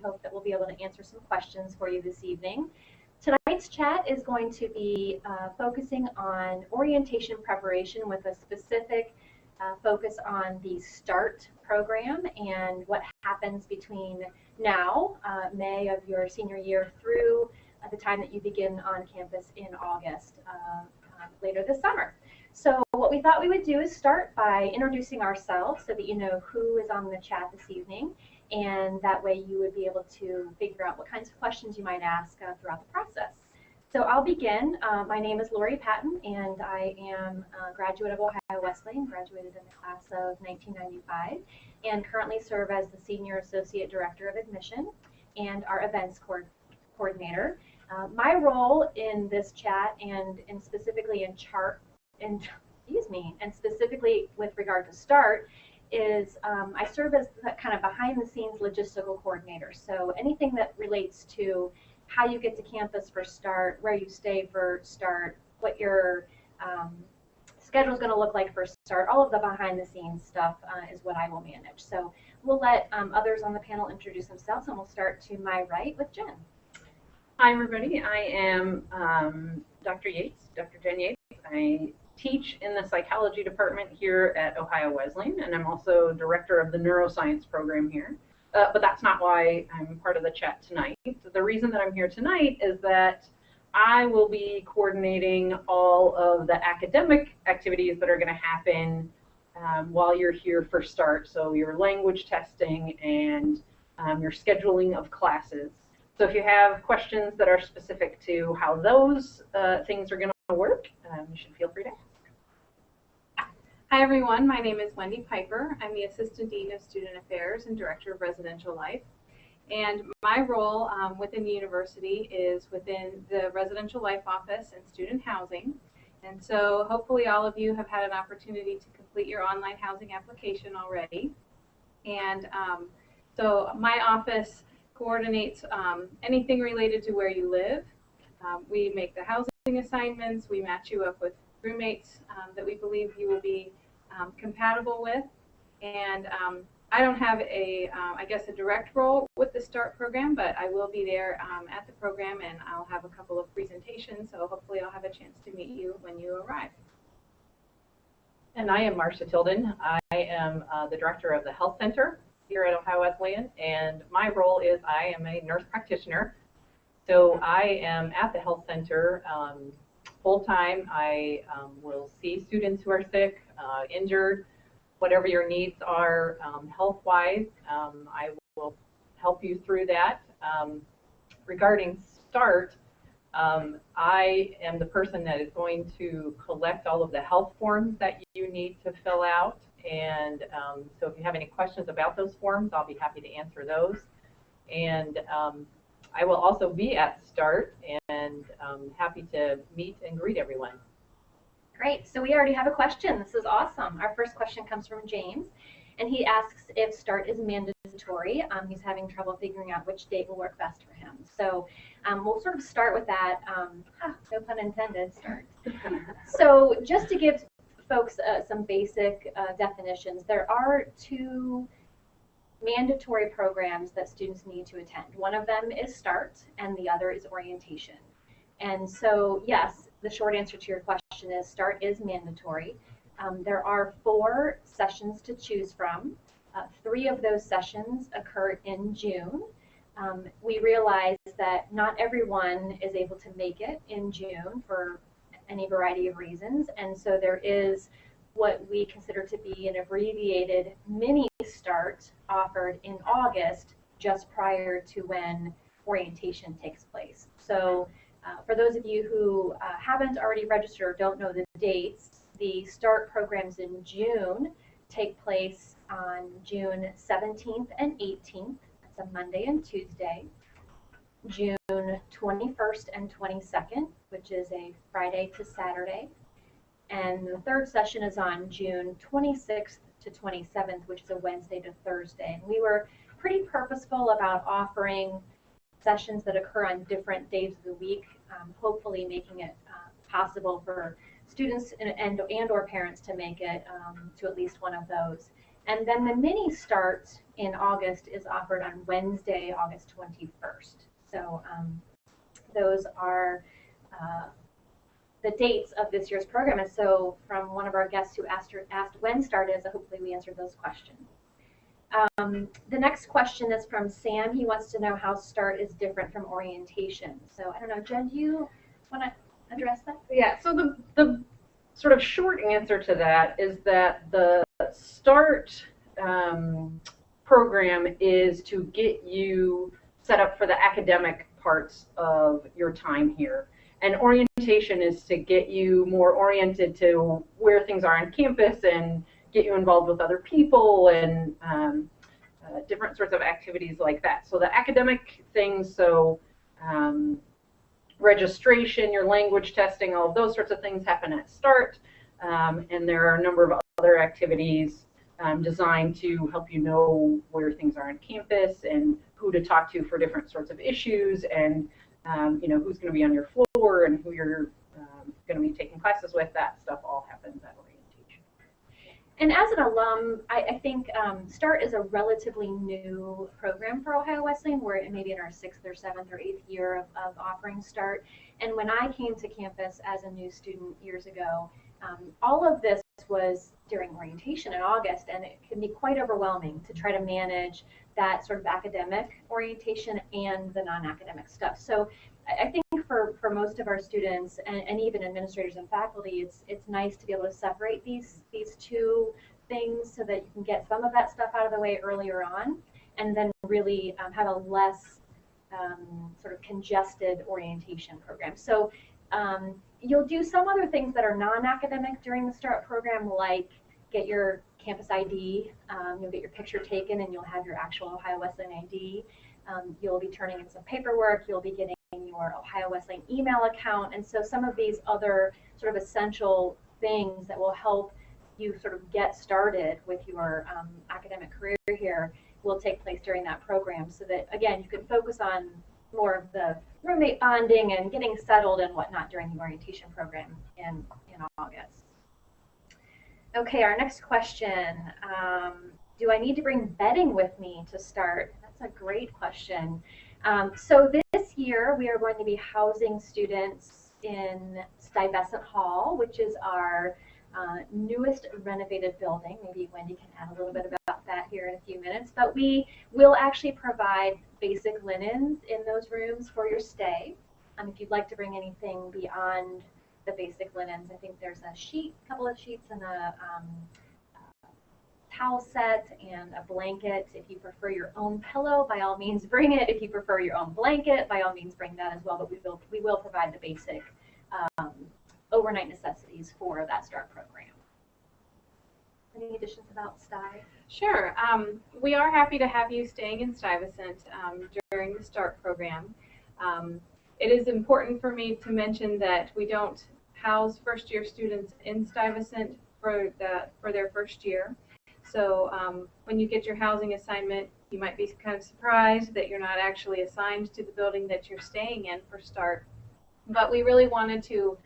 hope that we'll be able to answer some questions for you this evening. Tonight's chat is going to be focusing on orientation preparation with a specific focus on the START program and what happens between now, May of your senior year, through the time that you begin on campus in August later this summer. So what we thought we would do is start by introducing ourselves so that you know who is on the chat this evening, and that way you would be able to figure out what kinds of questions you might ask throughout the process. So I'll begin. My name is Lori Patton, and I am a graduate of Ohio Wesleyan, graduated in the class of 1995, and currently serve as the Senior Associate Director of Admission and our events coordinator. My role in this chat and specifically and specifically with regard to START is I serve as the kind of behind the scenes logistical coordinator. So anything that relates to how you get to campus for START, where you stay for START, what your schedule is going to look like for START, all of the behind the scenes stuff is what I will manage. So we'll let others on the panel introduce themselves, and we'll start to my right with Jen. Hi everybody, I am Dr. Yates, Dr. Jen Yates. I teach in the psychology department here at Ohio Wesleyan, and I'm also director of the neuroscience program here. But that's not why I'm part of the chat tonight. The reason that I'm here tonight is that I will be coordinating all of the academic activities that are going to happen while you're here for START. So your language testing and your scheduling of classes. So if you have questions that are specific to how those things are going to work, you should feel free to ask. Hi everyone, my name is Wendy Piper. I'm the Assistant Dean of Student Affairs and Director of Residential Life. And my role within the university is within the Residential Life Office and Student Housing. And so hopefully all of you have had an opportunity to complete your online housing application already. And so my office coordinates anything related to where you live. We make the housing assignments, we match you up with roommates that we believe you will be compatible with. And I don't have I guess a direct role with the START program, but I will be there at the program, and I'll have a couple of presentations, so hopefully I'll have a chance to meet you when you arrive. And I am Marcia Tilden. I am the director of the Health Center here at Ohio Wesleyan, and my role is I am a nurse practitioner. So I am at the health center full-time. I will see students who are sick, injured, whatever your needs are health-wise. I will help you through that. Regarding START, I am the person that is going to collect all of the health forms that you need to fill out. And so if you have any questions about those forms, I'll be happy to answer those. And I will also be at START and happy to meet and greet everyone. Great, so we already have a question. This is awesome. Our first question comes from James, and he asks if START is mandatory. He's having trouble figuring out which date will work best for him. So we'll sort of start with that, no pun intended, START. So just to give folks some basic definitions, there are two mandatory programs that students need to attend. One of them is START, and the other is orientation. And so, yes, the short answer to your question is START is mandatory. There are 4 sessions to choose from. 3 of those sessions occur in June. We realize that not everyone is able to make it in June for any variety of reasons, and so there is what we consider to be an abbreviated mini START offered in August, just prior to when orientation takes place. So for those of you who haven't already registered or don't know the dates, the START programs in June take place on June 17th and 18th. That's a Monday and Tuesday. June 21st and 22nd, which is a Friday to Saturday. And the third session is on June 26th to 27th, which is a Wednesday to Thursday. And we were pretty purposeful about offering sessions that occur on different days of the week, hopefully making it possible for students and or parents to make it to at least one of those. And then the mini start in August is offered on Wednesday, August 21st. So those are the dates of this year's program. And so from one of our guests who asked when start is, hopefully we answered those questions. The next question is from Sam. He wants to know how START is different from orientation. So I don't know, Jen, do you want to address that? Yeah, so the sort of short answer to that is that the START program is to get you set up for the academic parts of your time here. And orientation is to get you more oriented to where things are on campus and get you involved with other people and different sorts of activities like that. So the academic things, so registration, your language testing, all of those sorts of things happen at START. And there are a number of other activities designed to help you know where things are on campus and who to talk to for different sorts of issues and who's going to be on your floor and who you're going to be taking classes with. That stuff all happens at orientation. And as an alum, I think START is a relatively new program for Ohio Wesleyan. We're maybe in our 6th or 7th or 8th year of offering START. And when I came to campus as a new student years ago, all of this was during orientation in August, and it can be quite overwhelming to try to manage that sort of academic orientation and the non-academic stuff. So I think for most of our students and even administrators and faculty, it's nice to be able to separate these two things so that you can get some of that stuff out of the way earlier on, and then really have a less sort of congested orientation program. So you'll do some other things that are non-academic during the START program, like get your campus ID, you'll get your picture taken and you'll have your actual Ohio Wesleyan ID. You'll be turning in some paperwork, you'll be getting your Ohio Wesleyan email account, and so some of these other sort of essential things that will help you sort of get started with your academic career here will take place during that program, so that, again, you can focus on more of the roommate bonding and getting settled and whatnot during the orientation program in August. Okay, our next question. Do I need to bring bedding with me to START? That's a great question. So this year we are going to be housing students in Stuyvesant Hall, which is our newest renovated building. Maybe Wendy can add a little bit about that here in a few minutes. But we will actually provide basic linens in those rooms for your stay. If you'd like to bring anything beyond the basic linens, I think there's a couple of sheets and a towel set and a blanket. If you prefer your own pillow, by all means bring it. If you prefer your own blanket, by all means bring that as well. But we will provide the basic overnight necessities for that START program. Any additions about Sty? Sure. We are happy to have you staying in Stuyvesant during the START program. It is important for me to mention that we don't house first-year students in Stuyvesant for their first year. So when you get your housing assignment, you might be kind of surprised that you're not actually assigned to the building that you're staying in for START. But we really wanted to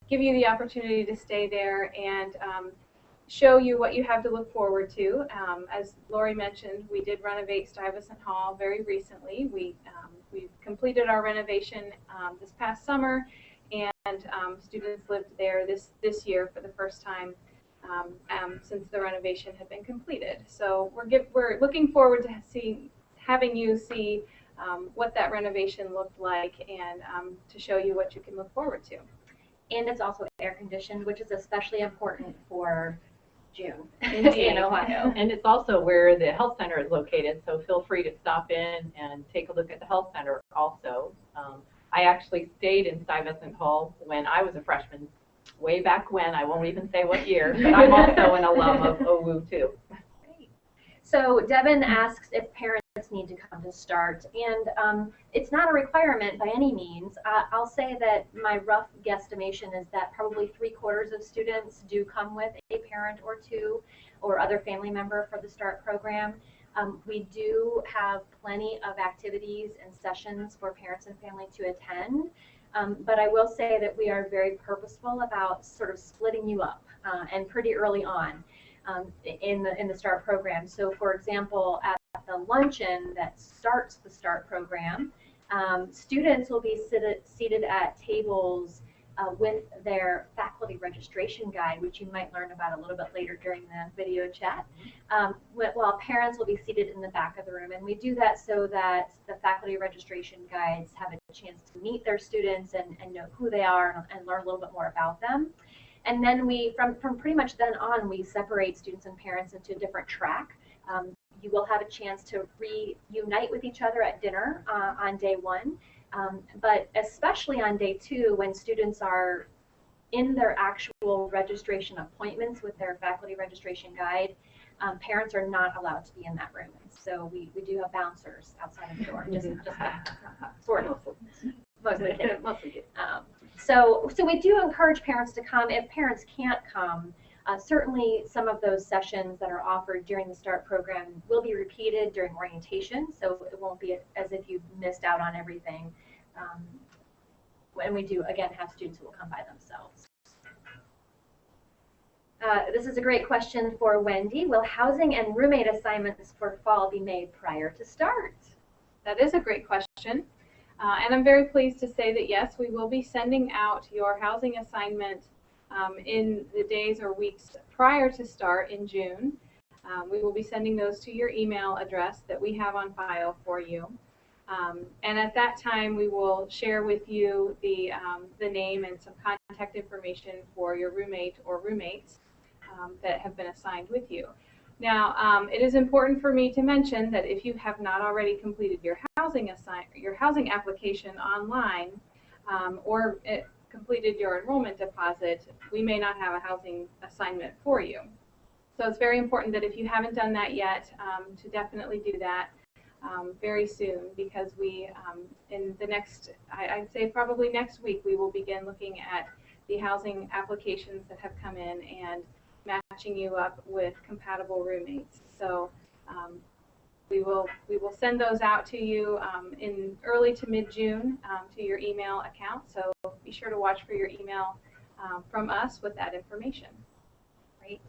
give you the opportunity to stay there and show you what you have to look forward to. As Lori mentioned, we did renovate Stuyvesant Hall very recently. We've completed our renovation this past summer, and students lived there this year for the first time since the renovation had been completed. So we're looking forward to having you see what that renovation looked like and to show you what you can look forward to. And it's also air conditioned, which is especially important for June Indeed. in Ohio. And it's also where the health center is located, so feel free to stop in and take a look at the health center also. I actually stayed in Stuyvesant Hall when I was a freshman, way back when. I won't even say what year, but I'm also an alum of OWU too. Great. So Devin asks if parents need to come to START, and it's not a requirement by any means. I'll say that my rough guesstimation is that probably 3/4 of students do come with a parent or two or other family member for the START program. We do have plenty of activities and sessions for parents and family to attend, but I will say that we are very purposeful about sort of splitting you up and pretty early on. in the START program. So for example, at the luncheon that starts the START program, students will be seated at tables with their faculty registration guide, which you might learn about a little bit later during the video chat, while parents will be seated in the back of the room. And we do that so that the faculty registration guides have a chance to meet their students and know who they are and learn a little bit more about them. And then we, from pretty much then on, we separate students and parents into a different track. You will have a chance to reunite with each other at dinner on day one. But especially on day two, when students are in their actual registration appointments with their faculty registration guide, parents are not allowed to be in that room. So we do have bouncers outside of the door, just sort of. Mostly kidding. So we do encourage parents to come. If parents can't come, certainly some of those sessions that are offered during the START program will be repeated during orientation, so it won't be as if you've missed out on everything. And we do, again, have students who will come by themselves. This is a great question for Wendy. Will housing and roommate assignments for fall be made prior to START? That is a great question. And I'm very pleased to say that yes, we will be sending out your housing assignment in the days or weeks prior to START in June. We will be sending those to your email address that we have on file for you. And at that time, we will share with you the name and some contact information for your roommate or roommates that have been assigned with you. Now, it is important for me to mention that if you have not already completed your housing application online or completed your enrollment deposit, we may not have a housing assignment for you. So it's very important that if you haven't done that yet, to definitely do that very soon, because we, in the next, I'd say probably next week, we will begin looking at the housing applications that have come in and matching you up with compatible roommates. So we will send those out to you in early to mid-June to your email account. So be sure to watch for your email from us with that information. Great.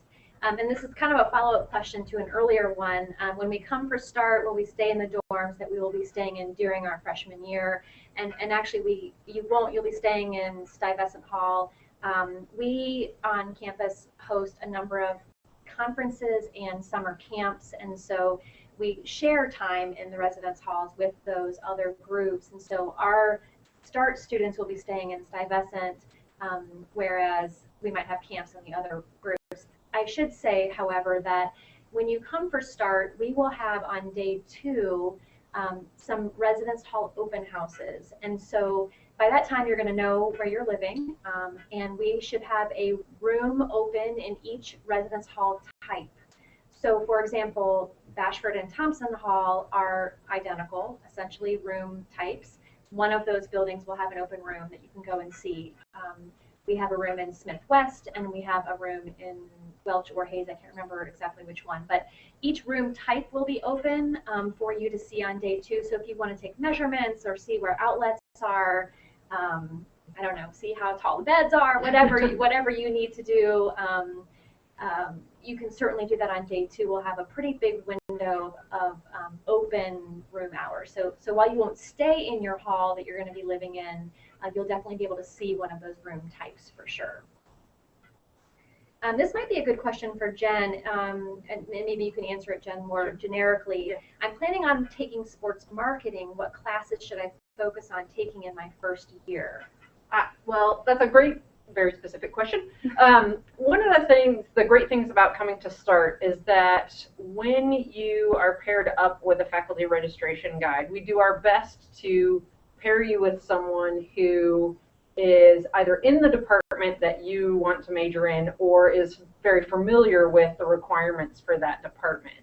And this is kind of a follow-up question to an earlier one. When we come for START, will we stay in the dorms that we will be staying in during our freshman year? And actually, you'll be staying in Stuyvesant Hall. We on campus host a number of conferences and summer camps, and so we share time in the residence halls with those other groups. And so our START students will be staying in Stuyvesant, whereas we might have camps in the other groups. I should say, however, that when you come for START, we will have on day 2 some residence hall open houses. And so by that time, you're going to know where you're living, and we should have a room open in each residence hall type. So for example, Bashford and Thompson Hall are identical, essentially room types. One of those buildings will have an open room that you can go and see. We have a room in Smith West, and we have a room in Welch or Hayes. I can't remember exactly which one, but each room type will be open for you to see on day 2. So if you want to take measurements or see where outlets are, I don't know, see how tall the beds are, whatever you need to do, you can certainly do that on day 2. We'll have a pretty big window of open room hours. So while you won't stay in your hall that you're going to be living in, you'll definitely be able to see one of those room types for sure. This might be a good question for Jen, and maybe you can answer it, Jen, more generically. Yeah. I'm planning on taking sports marketing. What classes should I focus on taking in my first year? Well, that's a great, very specific question. One of the great things about coming to START is that when you are paired up with a faculty registration guide, we do our best to pair you with someone who is either in the department that you want to major in or is very familiar with the requirements for that department.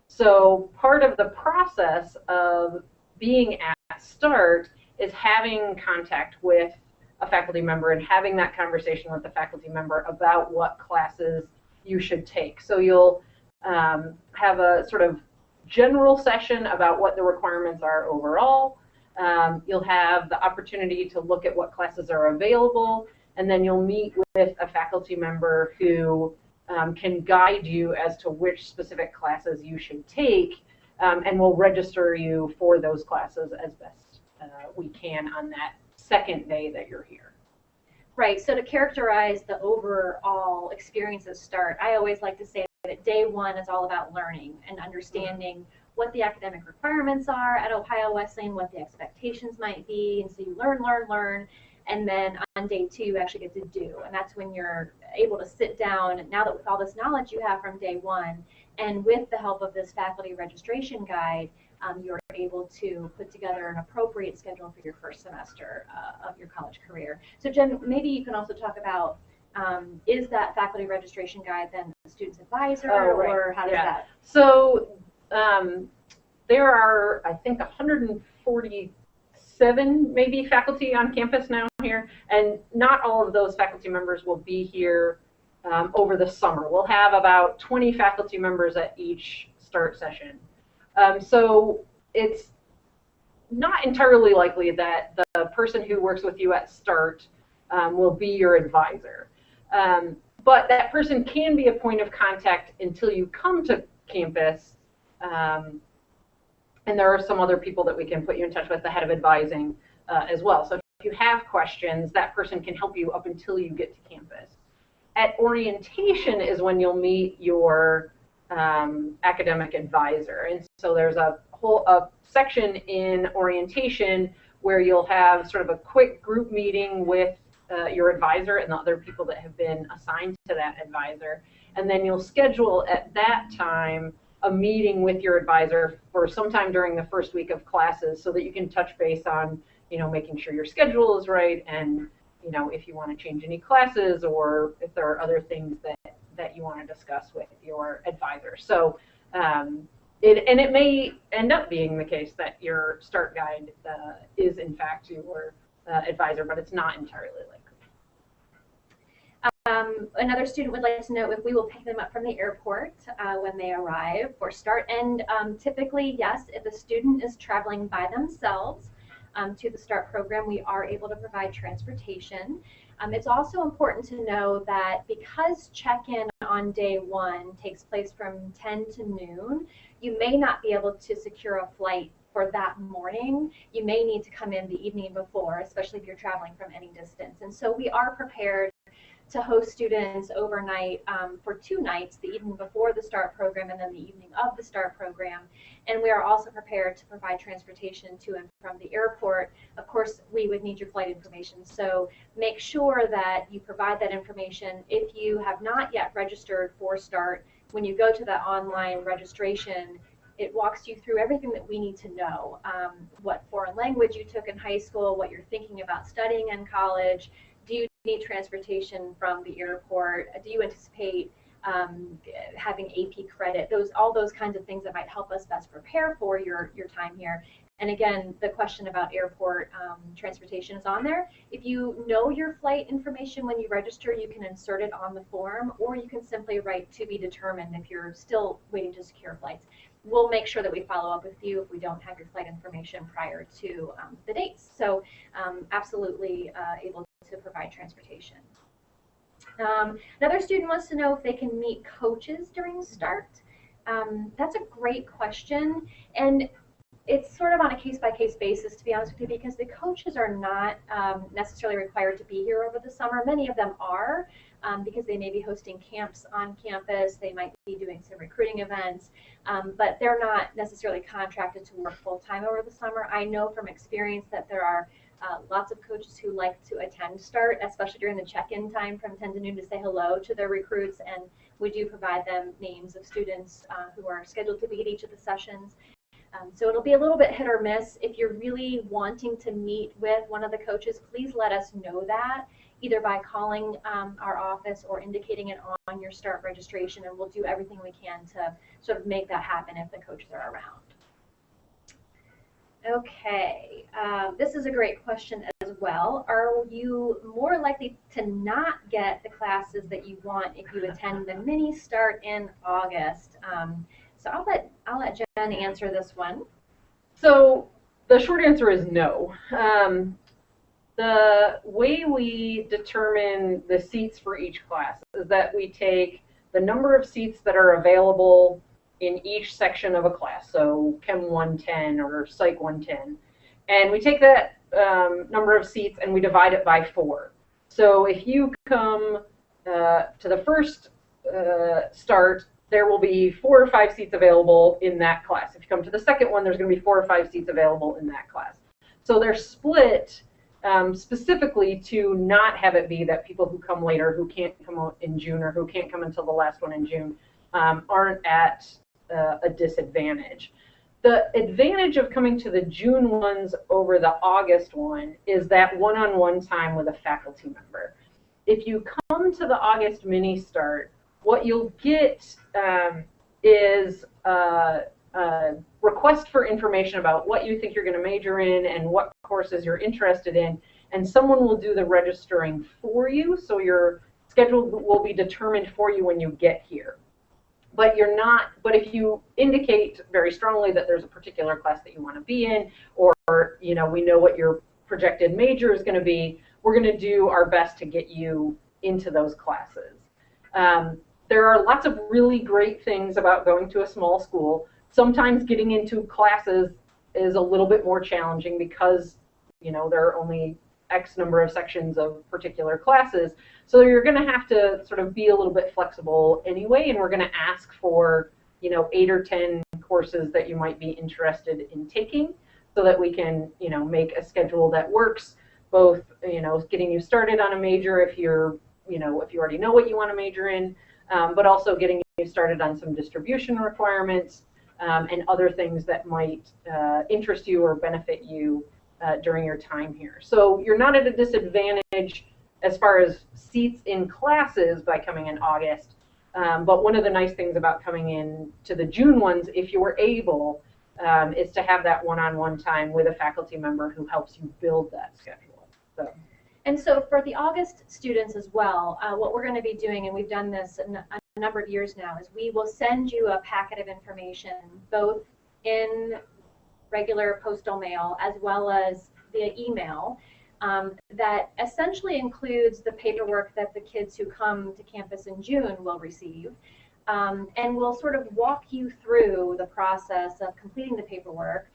So part of the process of being at START is having contact with a faculty member and having that conversation with the faculty member about what classes you should take. So you'll have a sort of general session about what the requirements are overall. You'll have the opportunity to look at what classes are available, and then you'll meet with a faculty member who can guide you as to which specific classes you should take, and we'll register you for those classes as best we can on that second day that you're here. Right, so to characterize the overall experience at START, I always like to say that day one is all about learning and understanding what the academic requirements are at Ohio Wesleyan, what the expectations might be, and so you learn, and then on day two you actually get to do, and that's when you're able to sit down, now that with all this knowledge you have from day one, and with the help of this faculty registration guide, you're able to put together an appropriate schedule for your first semester of your college career. So Jen, maybe you can also talk about, is that faculty registration guide then the student's advisor, or how does that? So there are, I think, 147 maybe faculty on campus now here, and not all of those faculty members will be here over the summer. We'll have about 20 faculty members at each START session. So it's not entirely likely that the person who works with you at START will be your advisor. But that person can be a point of contact until you come to campus. And there are some other people that we can put you in touch with, the head of advising as well. So if you have questions, that person can help you up until you get to campus. At orientation is when you'll meet your academic advisor. And so there's a whole section in orientation where you'll have sort of a quick group meeting with your advisor and the other people that have been assigned to that advisor. And then you'll schedule at that time a meeting with your advisor for sometime during the first week of classes so that you can touch base on, making sure your schedule is right, and, if you want to change any classes or if there are other things that you want to discuss with your advisor. So it may end up being the case that your START guide is in fact your advisor, but it's not entirely likely. Another student would like to know if we will pick them up from the airport when they arrive for START. And typically, yes, if a student is traveling by themselves to the START program, we are able to provide transportation. It's also important to know that because check-in on day one takes place from 10 to noon, you may not be able to secure a flight for that morning. You may need to come in the evening before, especially if you're traveling from any distance. And so we are prepared to host students overnight for 2 nights, the evening before the START program and then the evening of the START program. And we are also prepared to provide transportation to and from the airport. Of course, we would need your flight information, so make sure that you provide that information. If you have not yet registered for START, when you go to the online registration, it walks you through everything that we need to know. What foreign language you took in high school, what you're thinking about studying in college. Do you need transportation from the airport? Do you anticipate having AP credit? All those kinds of things that might help us best prepare for your time here. And again, the question about airport transportation is on there. If you know your flight information when you register, you can insert it on the form, or you can simply write "to be determined" if you're still waiting to secure flights. We'll make sure that we follow up with you if we don't have your flight information prior to the dates. So absolutely able to provide transportation. Another student wants to know if they can meet coaches during START. That's a great question, and it's sort of on a case-by-case basis, to be honest with you, because the coaches are not necessarily required to be here over the summer. Many of them are, because they may be hosting camps on campus, they might be doing some recruiting events, but they're not necessarily contracted to work full-time over the summer. I know from experience that there are lots of coaches who like to attend START, especially during the check-in time from 10 to noon, to say hello to their recruits, and we do provide them names of students who are scheduled to be at each of the sessions. So it'll be a little bit hit or miss. If you're really wanting to meet with one of the coaches, please let us know that, either by calling our office or indicating it on your START registration, and we'll do everything we can to sort of make that happen if the coaches are around. Okay, this is a great question as well. Are you more likely to not get the classes that you want if you attend the mini START in August? So I'll let Jen answer this one. So the short answer is no. The way we determine the seats for each class is that we take the number of seats that are available in each section of a class, so Chem 110 or Psych 110. And we take that number of seats and we divide it by 4. So if you come to the first start, there will be 4 or 5 seats available in that class. If you come to the second one, there's going to be 4 or 5 seats available in that class. So they're split specifically to not have it be that people who come later, who can't come out in June or who can't come until the last one in June, aren't at a disadvantage. The advantage of coming to the June ones over the August one is that one-on-one time with a faculty member. If you come to the August mini start, what you'll get is a request for information about what you think you're going to major in and what courses you're interested in, and someone will do the registering for you, so your schedule will be determined for you when you get here. But if you indicate very strongly that there's a particular class that you want to be in, or we know what your projected major is going to be, we're going to do our best to get you into those classes. There are lots of really great things about going to a small school. Sometimes getting into classes is a little bit more challenging because there are only X number of sections of particular classes. So you're going to have to sort of be a little bit flexible anyway, and we're going to ask for 8 or 10 courses that you might be interested in taking, so that we can make a schedule that works, both getting you started on a major if you already know what you want to major in, but also getting you started on some distribution requirements and other things that might interest you or benefit you during your time here. So you're not at a disadvantage as far as seats in classes by coming in August, but one of the nice things about coming in to the June ones, if you were able, is to have that one-on-one time with a faculty member who helps you build that schedule. And so for the August students as well, what we're going to be doing, and we've done this a number of years now, is we will send you a packet of information, both in regular postal mail as well as via email, that essentially includes the paperwork that the kids who come to campus in June will receive. And we'll sort of walk you through the process of completing the paperwork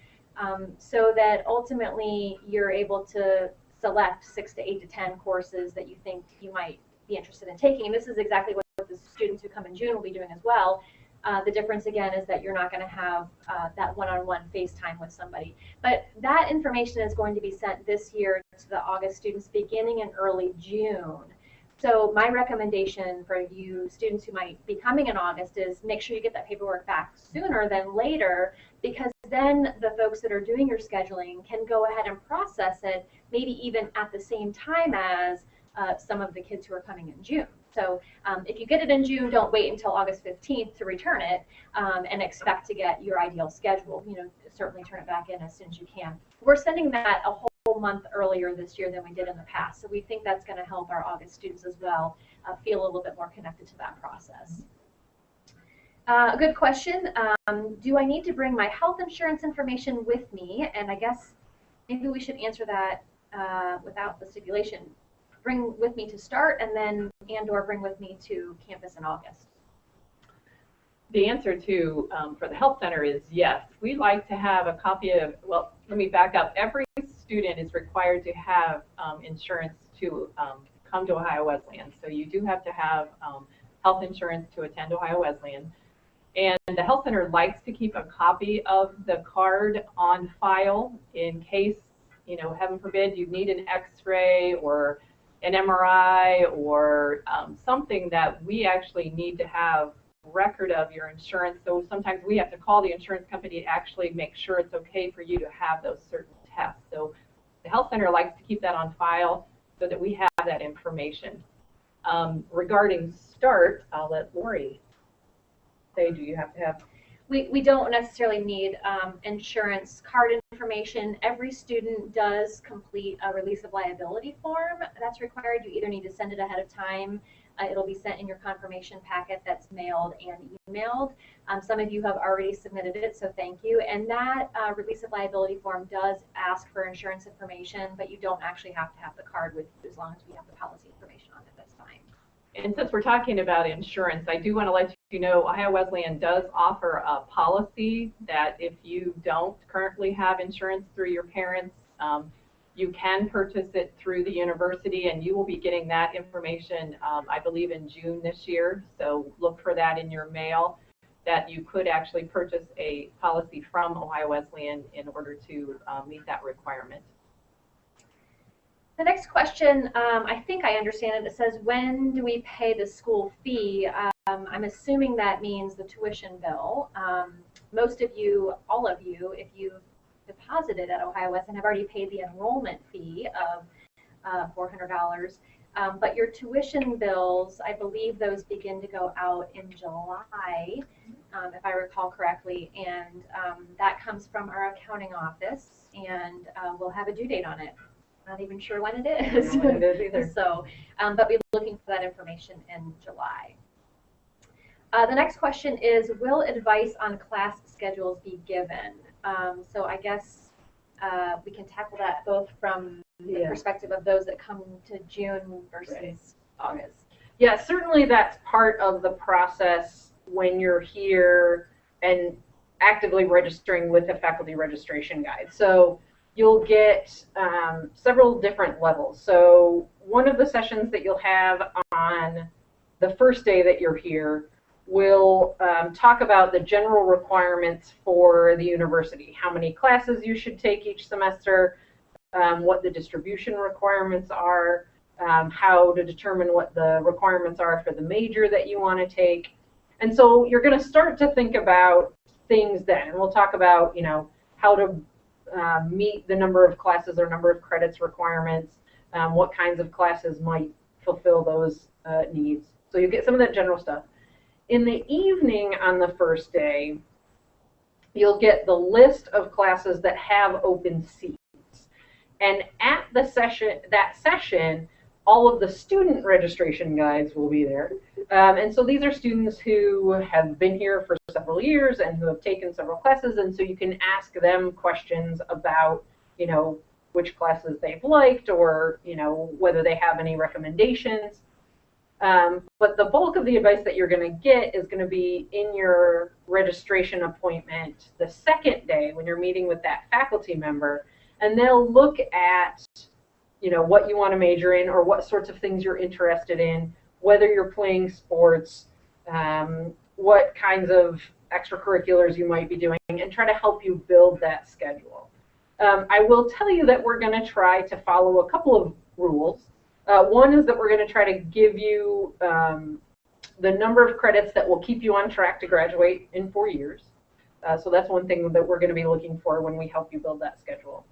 so that ultimately you're able to select 6 to 8 to 10 courses that you think you might be interested in taking. And this is exactly what the students who come in June will be doing as well. The difference, again, is that you're not going to have that one-on-one FaceTime with somebody. But that information is going to be sent this year to the August students beginning in early June. So my recommendation for you students who might be coming in August is make sure you get that paperwork back sooner than later, because then the folks that are doing your scheduling can go ahead and process it, maybe even at the same time as some of the kids who are coming in June. So if you get it in June, don't wait until August 15th to return it and expect to get your ideal schedule. Certainly turn it back in as soon as you can. We're sending that a whole month earlier this year than we did in the past. So we think that's going to help our August students as well feel a little bit more connected to that process. A good question. Do I need to bring my health insurance information with me? And I guess maybe we should answer that without the stipulation. Bring with me to start and/or bring with me to campus in August. The answer to for the health center is yes. We like to have a copy of, well, let me back up. Every student is required to have insurance to come to Ohio Wesleyan. So you do have to have health insurance to attend Ohio Wesleyan. And the health center likes to keep a copy of the card on file in case, heaven forbid, you need an X-ray or an MRI or something that we actually need to have record of your insurance. So sometimes we have to call the insurance company to actually make sure it's okay for you to have those certain tests. So the health center likes to keep that on file so that we have that information. Regarding START, I'll let Lori say, do you have to have? We don't necessarily need insurance card information. Every student does complete a release of liability form. That's required. You either need to send it ahead of time. It'll be sent in your confirmation packet that's mailed and emailed. Some of you have already submitted it, so thank you. And that release of liability form does ask for insurance information, but you don't actually have to have the card with you as long as we have the policy information on it. That's fine. And since we're talking about insurance, I do want to let you know Ohio Wesleyan does offer a policy that if you don't currently have insurance through your parents, you can purchase it through the university, and you will be getting that information, I believe, in June this year. So look for that in your mail, that you could actually purchase a policy from Ohio Wesleyan in order to meet that requirement. The next question, I think I understand it. It says, when do we pay the school fee? I'm assuming that means the tuition bill. Most of you, all of you, if you've deposited at Ohio Wesleyan, have already paid the enrollment fee of $400. But your tuition bills, I believe those begin to go out in July, if I recall correctly, and that comes from our accounting office, and we'll have a due date on it. Not even sure when it is. I don't know when it is either. So, but we're looking for that information in July. The next question is, will advice on class schedules be given? So I guess we can tackle that both from the perspective of those that come to June versus August. Yeah, certainly that's part of the process when you're here and actively registering with the faculty registration guide. So you'll get several different levels. So one of the sessions that you'll have on the first day that you're here will talk about the general requirements for the university, how many classes you should take each semester, what the distribution requirements are, how to determine what the requirements are for the major that you want to take. And so you're going to start to think about things then. And we'll talk about, how to meet the number of classes or number of credits requirements, what kinds of classes might fulfill those needs. So you get some of that general stuff. In the evening on the first day, you'll get the list of classes that have open seats. And at the session, all of the student registration guides will be there. And so these are students who have been here for several years and who have taken several classes. And so you can ask them questions about, which classes they've liked or, whether they have any recommendations. But the bulk of the advice that you're going to get is going to be in your registration appointment the second day when you're meeting with that faculty member. And they'll look at, what you want to major in or what sorts of things you're interested in, whether you're playing sports, what kinds of extracurriculars you might be doing, and try to help you build that schedule. I will tell you that we're going to try to follow a couple of rules. One is that we're going to try to give you the number of credits that will keep you on track to graduate in 4 years. So that's one thing that we're going to be looking for when we help you build that schedule.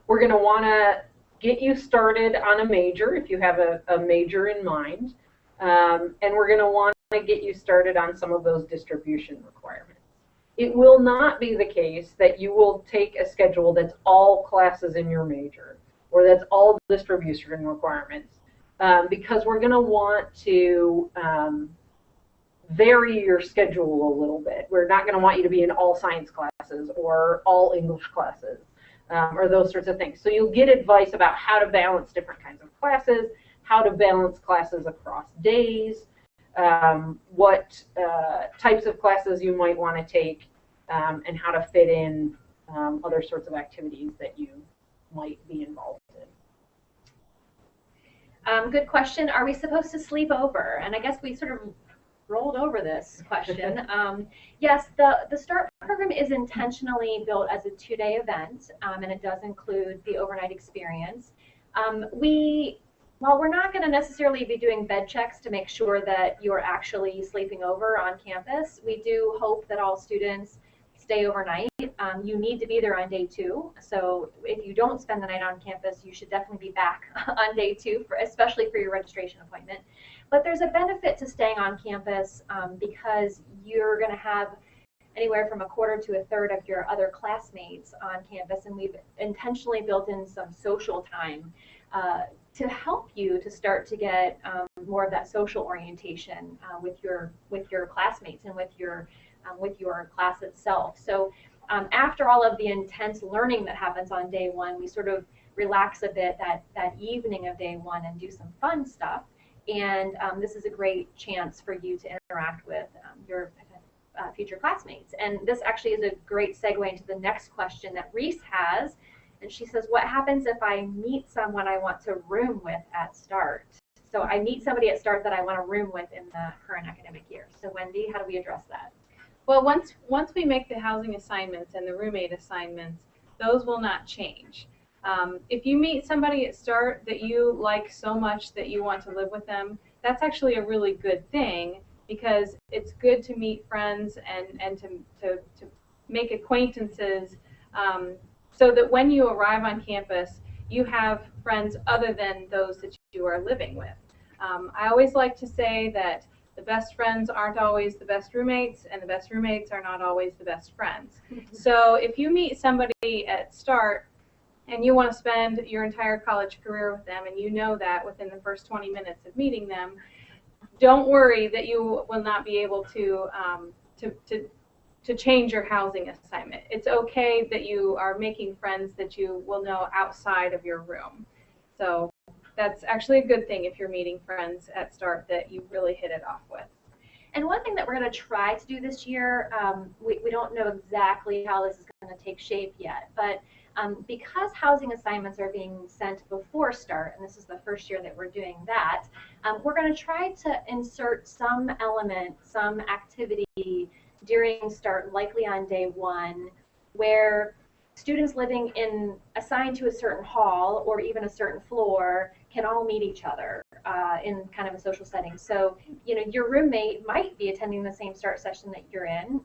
We're going to want to get you started on a major if you have a major in mind. And we're going to want to get you started on some of those distribution requirements. It will not be the case that you will take a schedule that's all classes in your major or that's all distribution requirements, because we're going to want to vary your schedule a little bit. We're not going to want you to be in all science classes or all English classes or those sorts of things. So you'll get advice about how to balance different kinds of classes, how to balance classes across days, what types of classes you might want to take, and how to fit in other sorts of activities that you might be involved in. Good question. Are we supposed to sleep over? And I guess we sort of rolled over this question. Yes, the START program is intentionally built as a 2-day event, and it does include the overnight experience. While we're not going to necessarily be doing bed checks to make sure that you're actually sleeping over on campus, we do hope that all students stay overnight. You need to be there on day 2. So if you don't spend the night on campus, you should definitely be back on day 2, especially for your registration appointment. But there's a benefit to staying on campus because you're going to have anywhere from a quarter to a third of your other classmates on campus, and we've intentionally built in some social time to help you to start to get more of that social orientation with your classmates and with your class itself. So after all of the intense learning that happens on day 1, we sort of relax a bit that evening of day 1 and do some fun stuff. And this is a great chance for you to interact with your future classmates. And this actually is a great segue into the next question that Reese has. And she says, what happens if I meet someone I want to room with at START? So I meet somebody at START that I want to room with in the current academic year. So Wendy, how do we address that? Well, once we make the housing assignments and the roommate assignments, those will not change. If you meet somebody at START that you like so much that you want to live with them, that's actually a really good thing, because it's good to meet friends and to make acquaintances, so that when you arrive on campus, you have friends other than those that you are living with. I always like to say that the best friends aren't always the best roommates, and the best roommates are not always the best friends. So if you meet somebody at START and you want to spend your entire college career with them, and you know that within the first 20 minutes of meeting them, don't worry that you will not be able to change your housing assignment. It's okay that you are making friends that you will know outside of your room. So that's actually a good thing if you're meeting friends at START that you really hit it off with. And one thing that we're going to try to do this year, we don't know exactly how this is going to take shape yet, but because housing assignments are being sent before START, and this is the first year that we're doing that, we're going to try to insert some element, some activity during START, likely on day one, where students living assigned to a certain hall or even a certain floor can all meet each other in kind of a social setting. So, your roommate might be attending the same START session that you're in,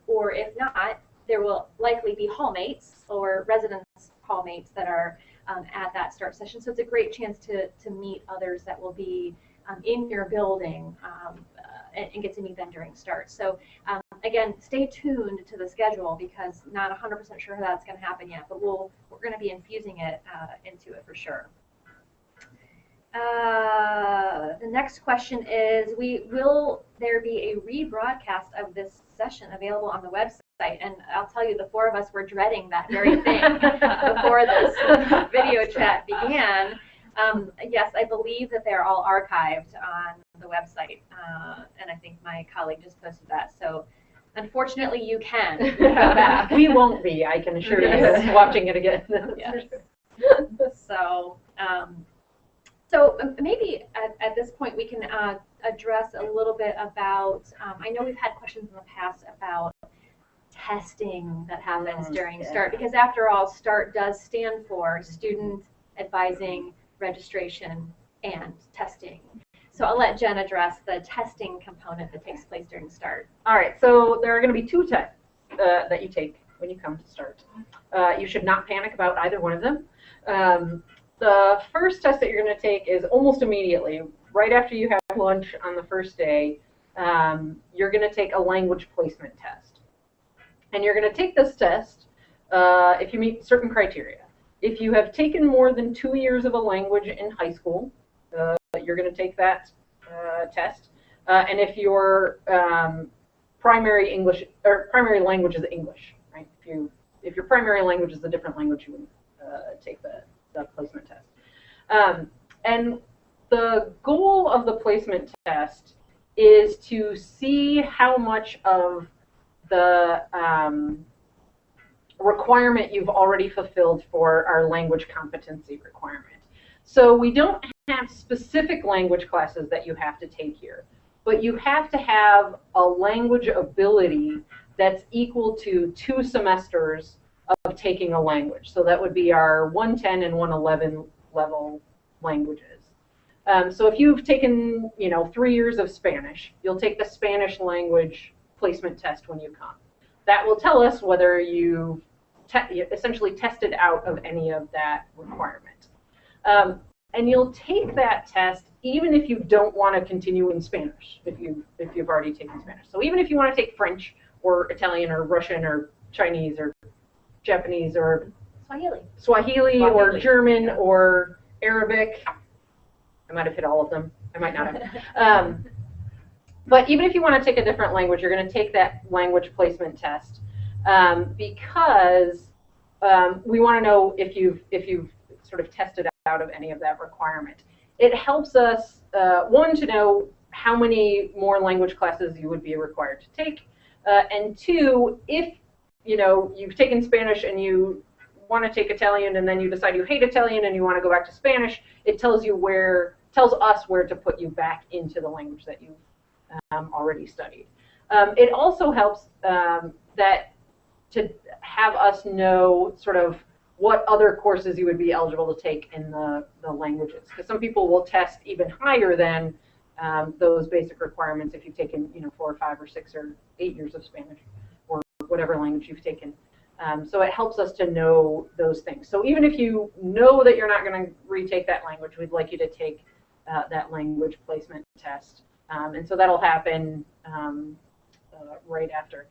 or if not, there will likely be hallmates or residence hallmates that are at that START session. So it's a great chance to meet others that will be in your building and get to meet them during START. So again, stay tuned to the schedule, because not 100% sure how that's going to happen yet, but we're going to be infusing it into it for sure. The next question is, will there be a rebroadcast of this session available on the website? And I'll tell you, the four of us were dreading that very thing before this video chat began. Yes, I believe that they're all archived on the website, and I think my colleague just posted that. So unfortunately, you can go back. We won't be, I can assure Yes. you, watching it again. Yes. So maybe at this point we can address a little bit about, I know we've had questions in the past about testing that happens during START, because after all, START does stand for Student Advising, Registration, and Testing. So I'll let Jen address the testing component that takes place during START. All right, so there are going to be two tests that you take when you come to START. You should not panic about either one of them. The first test that you're going to take is almost immediately, right after you have lunch on the first day. You're going to take a language placement test. And you're going to take this test if you meet certain criteria. If you have taken more than 2 years of a language in high school, you're going to take that test. And if your primary language is English, right? If your primary language is a different language, you would take the placement test. And the goal of the placement test is to see how much of the requirement you've already fulfilled for our language competency requirement. So we don't have specific language classes that you have to take here, but you have to have a language ability that's equal to 2 semesters of taking a language. So that would be our 110 and 111 level languages. So if you've taken, 3 years of Spanish, you'll take the Spanish language placement test when you come. That will tell us whether you've essentially tested out of any of that requirement. And you'll take that test even if you don't want to continue in Spanish, if you've already taken Spanish. So even if you want to take French or Italian or Russian or Chinese or Japanese or Swahili or German or Arabic, I might have hit all of them. I might not have. But even if you want to take a different language, you're going to take that language placement test because we want to know if you've sort of tested out of any of that requirement. it helps us, one, to know how many more language classes you would be required to take, and two, if you've taken Spanish and you want to take Italian and then you decide you hate Italian and you want to go back to Spanish, it tells us where to put you back into the language that you've already studied. It also helps that to have us know sort of what other courses you would be eligible to take in the languages, because some people will test even higher than those basic requirements if you've taken 4 or 5 or 6 or 8 years of Spanish or whatever language you've taken. So it helps us to know those things. So even if you know that you're not going to retake that language, we'd like you to take that language placement test. And so that'll happen right after.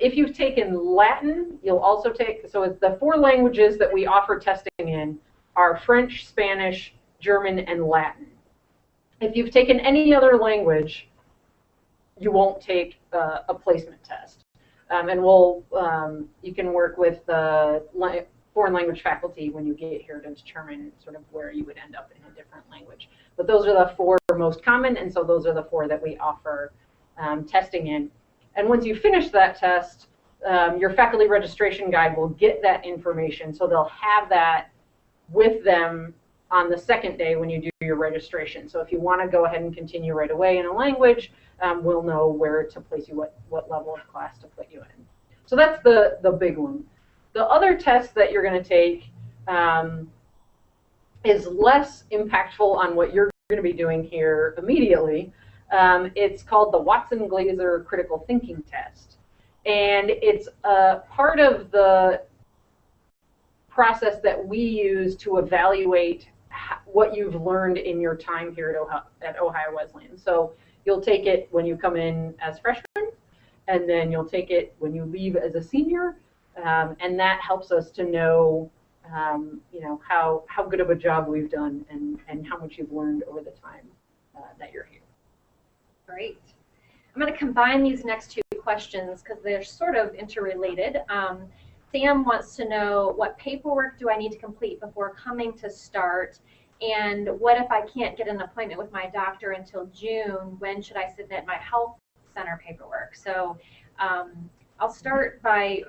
If you've taken Latin, you'll also take, so it's the 4 languages that we offer testing in are French, Spanish, German, and Latin. If you've taken any other language, you won't take a placement test. And you can work with the foreign language faculty when you get here to determine sort of where you would end up in a different language. But those are the 4 most common, and so those are the 4 that we offer testing in. And once you finish that test, your faculty registration guide will get that information, so they'll have that with them on the second day when you do your registration. So if you want to go ahead and continue right away in a language, we'll know where to place you, what level of class to put you in. So that's the big one. The other test that you're going to take is less impactful on what you're going to be doing here immediately. It's called the Watson-Glaser Critical Thinking Test. And it's part of the process that we use to evaluate what you've learned in your time here at Ohio Wesleyan. So you'll take it when you come in as freshmen, and then you'll take it when you leave as a senior, and that helps us to know, how good of a job we've done and how much you've learned over the time that you're here. Great. I'm going to combine these next 2 questions because they're sort of interrelated. Sam wants to know, what paperwork do I need to complete before coming to START? And what if I can't get an appointment with my doctor until June? When should I submit my health center paperwork? So I'll start by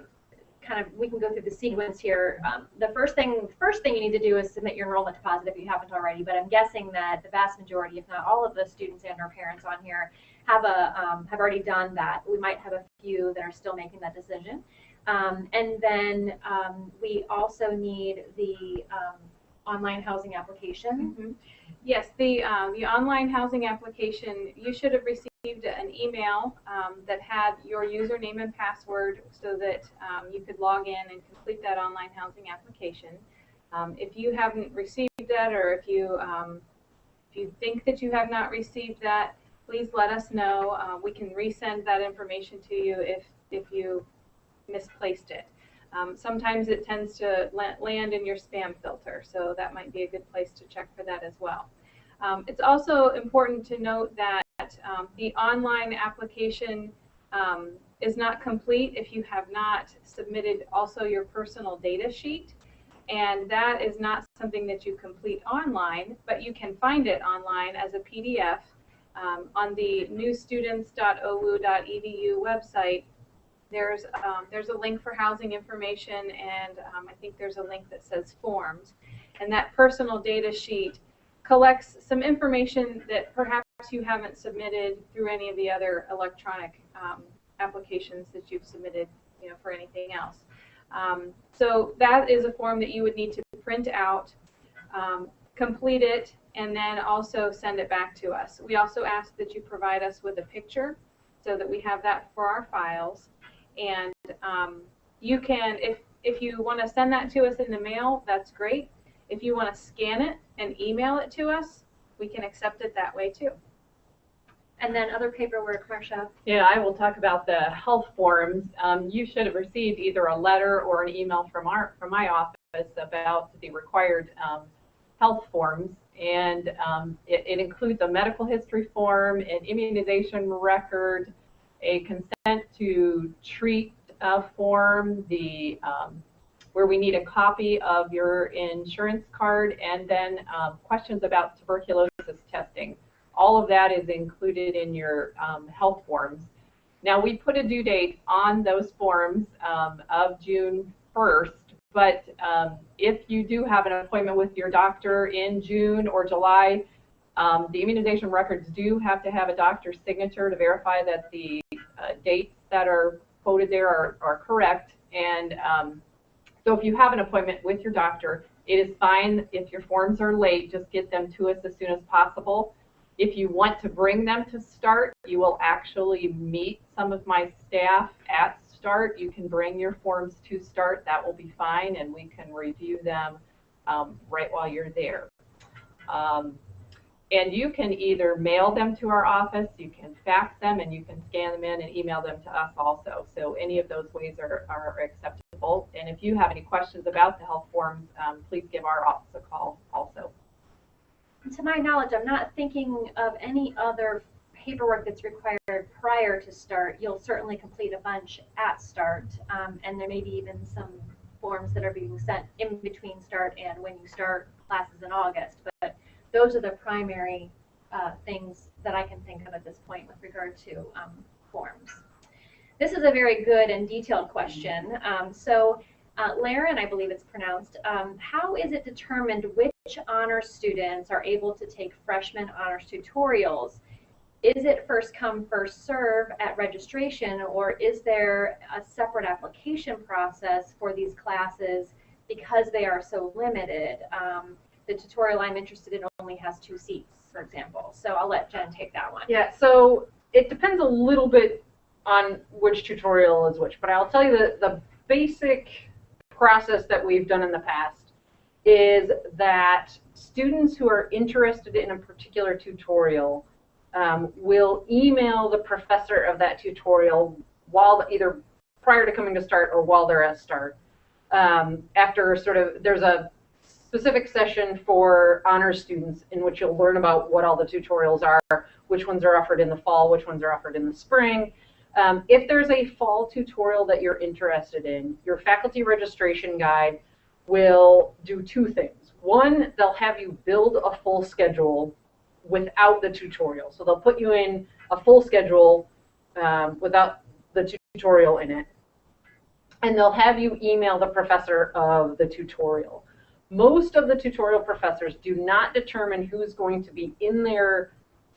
we can go through the sequence here. The first thing you need to do is submit your enrollment deposit if you haven't already, but I'm guessing that the vast majority, if not all of the students and our parents on here have already done that. We might have a few that are still making that decision. And then we also need the online housing application. Mm-hmm. Yes, the online housing application, you should have received an email that had your username and password so that you could log in and complete that online housing application. If you haven't received that, or if you think that you have not received that, please let us know. We can resend that information to you if you misplaced it. Sometimes it tends to land in your spam filter, so that might be a good place to check for that as well. It's also important to note that the online application is not complete if you have not submitted also your personal data sheet, and that is not something that you complete online, but you can find it online as a PDF on the newstudents.owu.edu website. There's a link for housing information, and I think there's a link that says forms. And that personal data sheet collects some information that perhaps you haven't submitted through any of the other electronic applications that you've submitted, for anything else. So that is a form that you would need to print out, complete it, and then also send it back to us. We also ask that you provide us with a picture so that we have that for our files. And you can, if you want to send that to us in the mail, that's great. If you want to scan it and email it to us, we can accept it that way too. And then other paperwork, Marcia. Yeah, I will talk about the health forms. You should have received either a letter or an email from my office about the required health forms, and it includes a medical history form, an immunization record, a consent to treat form, the where we need a copy of your insurance card and then questions about tuberculosis testing. All of that is included in your health forms. Now, we put a due date on those forms of June 1st, but if you do have an appointment with your doctor in June or July, the immunization records do have to have a doctor's signature to verify that the dates that are quoted there are correct. And so if you have an appointment with your doctor, it is fine if your forms are late, just get them to us as soon as possible. If you want to bring them to START, you will actually meet some of my staff at START. You can bring your forms to START, that will be fine, and we can review them right while you're there. And you can either mail them to our office, you can fax them, and you can scan them in and email them to us also. So any of those ways are acceptable. And if you have any questions about the health forms, please give our office a call also. To my knowledge, I'm not thinking of any other paperwork that's required prior to START. You'll certainly complete a bunch at START, and there may be even some forms that are being sent in between START and when you start classes in August. But those are the primary things that I can think of at this point with regard to forms. This is a very good and detailed question. Laren, I believe it's pronounced, how is it determined which honor students are able to take freshman honors tutorials? Is it first come, first serve at registration, or is there a separate application process for these classes because they are so limited? The tutorial I'm interested in only has 2 seats, for example. So I'll let Jen take that one. Yeah, so it depends a little bit on which tutorial is which, but I'll tell you that the basic process that we've done in the past is that students who are interested in a particular tutorial will email the professor of that tutorial while either prior to coming to START or while they're at START. After there's a specific session for honors students in which you'll learn about what all the tutorials are, which ones are offered in the fall, which ones are offered in the spring. If there's a fall tutorial that you're interested in, your faculty registration guide will do 2 things. One, they'll have you build a full schedule without the tutorial. So they'll put you in a full schedule without the tutorial in it. And they'll have you email the professor of the tutorial. Most of the tutorial professors do not determine who's going to be in their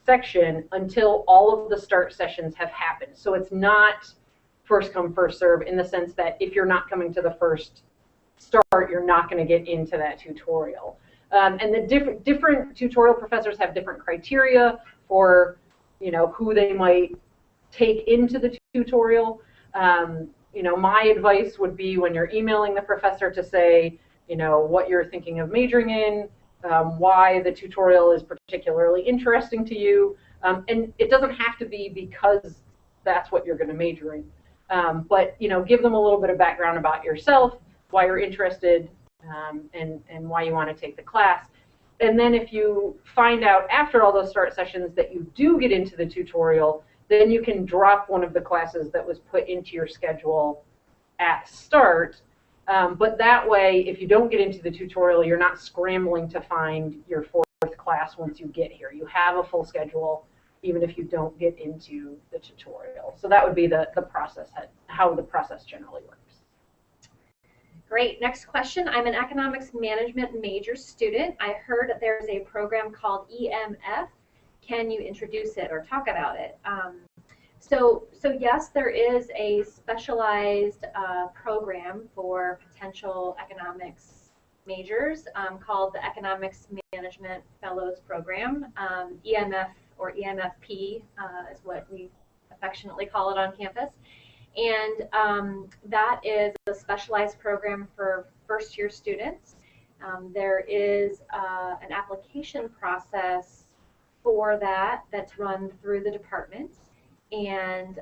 section until all of the START sessions have happened. So it's not first come, first serve in the sense that if you're not coming to the first START, you're not going to get into that tutorial. And the different tutorial professors have different criteria for, who they might take into the tutorial. My advice would be when you're emailing the professor to say, what you're thinking of majoring in, why the tutorial is particularly interesting to you. And it doesn't have to be because that's what you're going to major in. But, give them a little bit of background about yourself, why you're interested, and why you want to take the class. And then if you find out after all those START sessions that you do get into the tutorial, then you can drop one of the classes that was put into your schedule at START. But that way, if you don't get into the tutorial, you're not scrambling to find your 4th class once you get here. You have a full schedule, even if you don't get into the tutorial. So that would be the process, how the process generally works. Great. Next question. I'm an economics management major student. I heard there's a program called EMF. Can you introduce it or talk about it? So yes, there is a specialized program for potential economics majors called the Economics Management Fellows Program. EMF or EMFP is what we affectionately call it on campus. And that is a specialized program for first-year students. There is an application process for that that's run through the department. And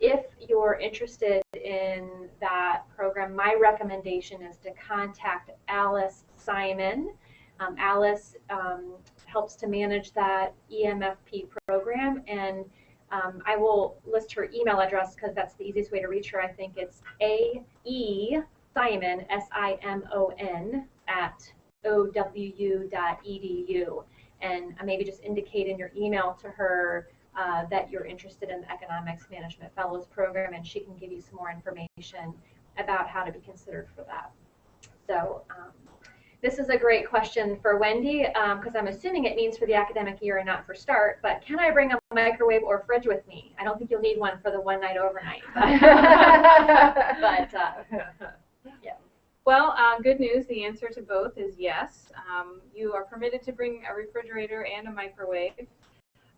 if you're interested in that program, my recommendation is to contact Alice Simon. Alice helps to manage that EMFP program, and I will list her email address because that's the easiest way to reach her. I think it's AE Simon, SIMON, at owu.edu. And maybe just indicate in your email to her that you're interested in the Economics Management Fellows Program, and she can give you some more information about how to be considered for that. So this is a great question for Wendy, because I'm assuming it means for the academic year and not for START, but can I bring a microwave or fridge with me? I don't think you'll need one for the one night overnight. But yeah. Well, good news, the answer to both is yes. You are permitted to bring a refrigerator and a microwave.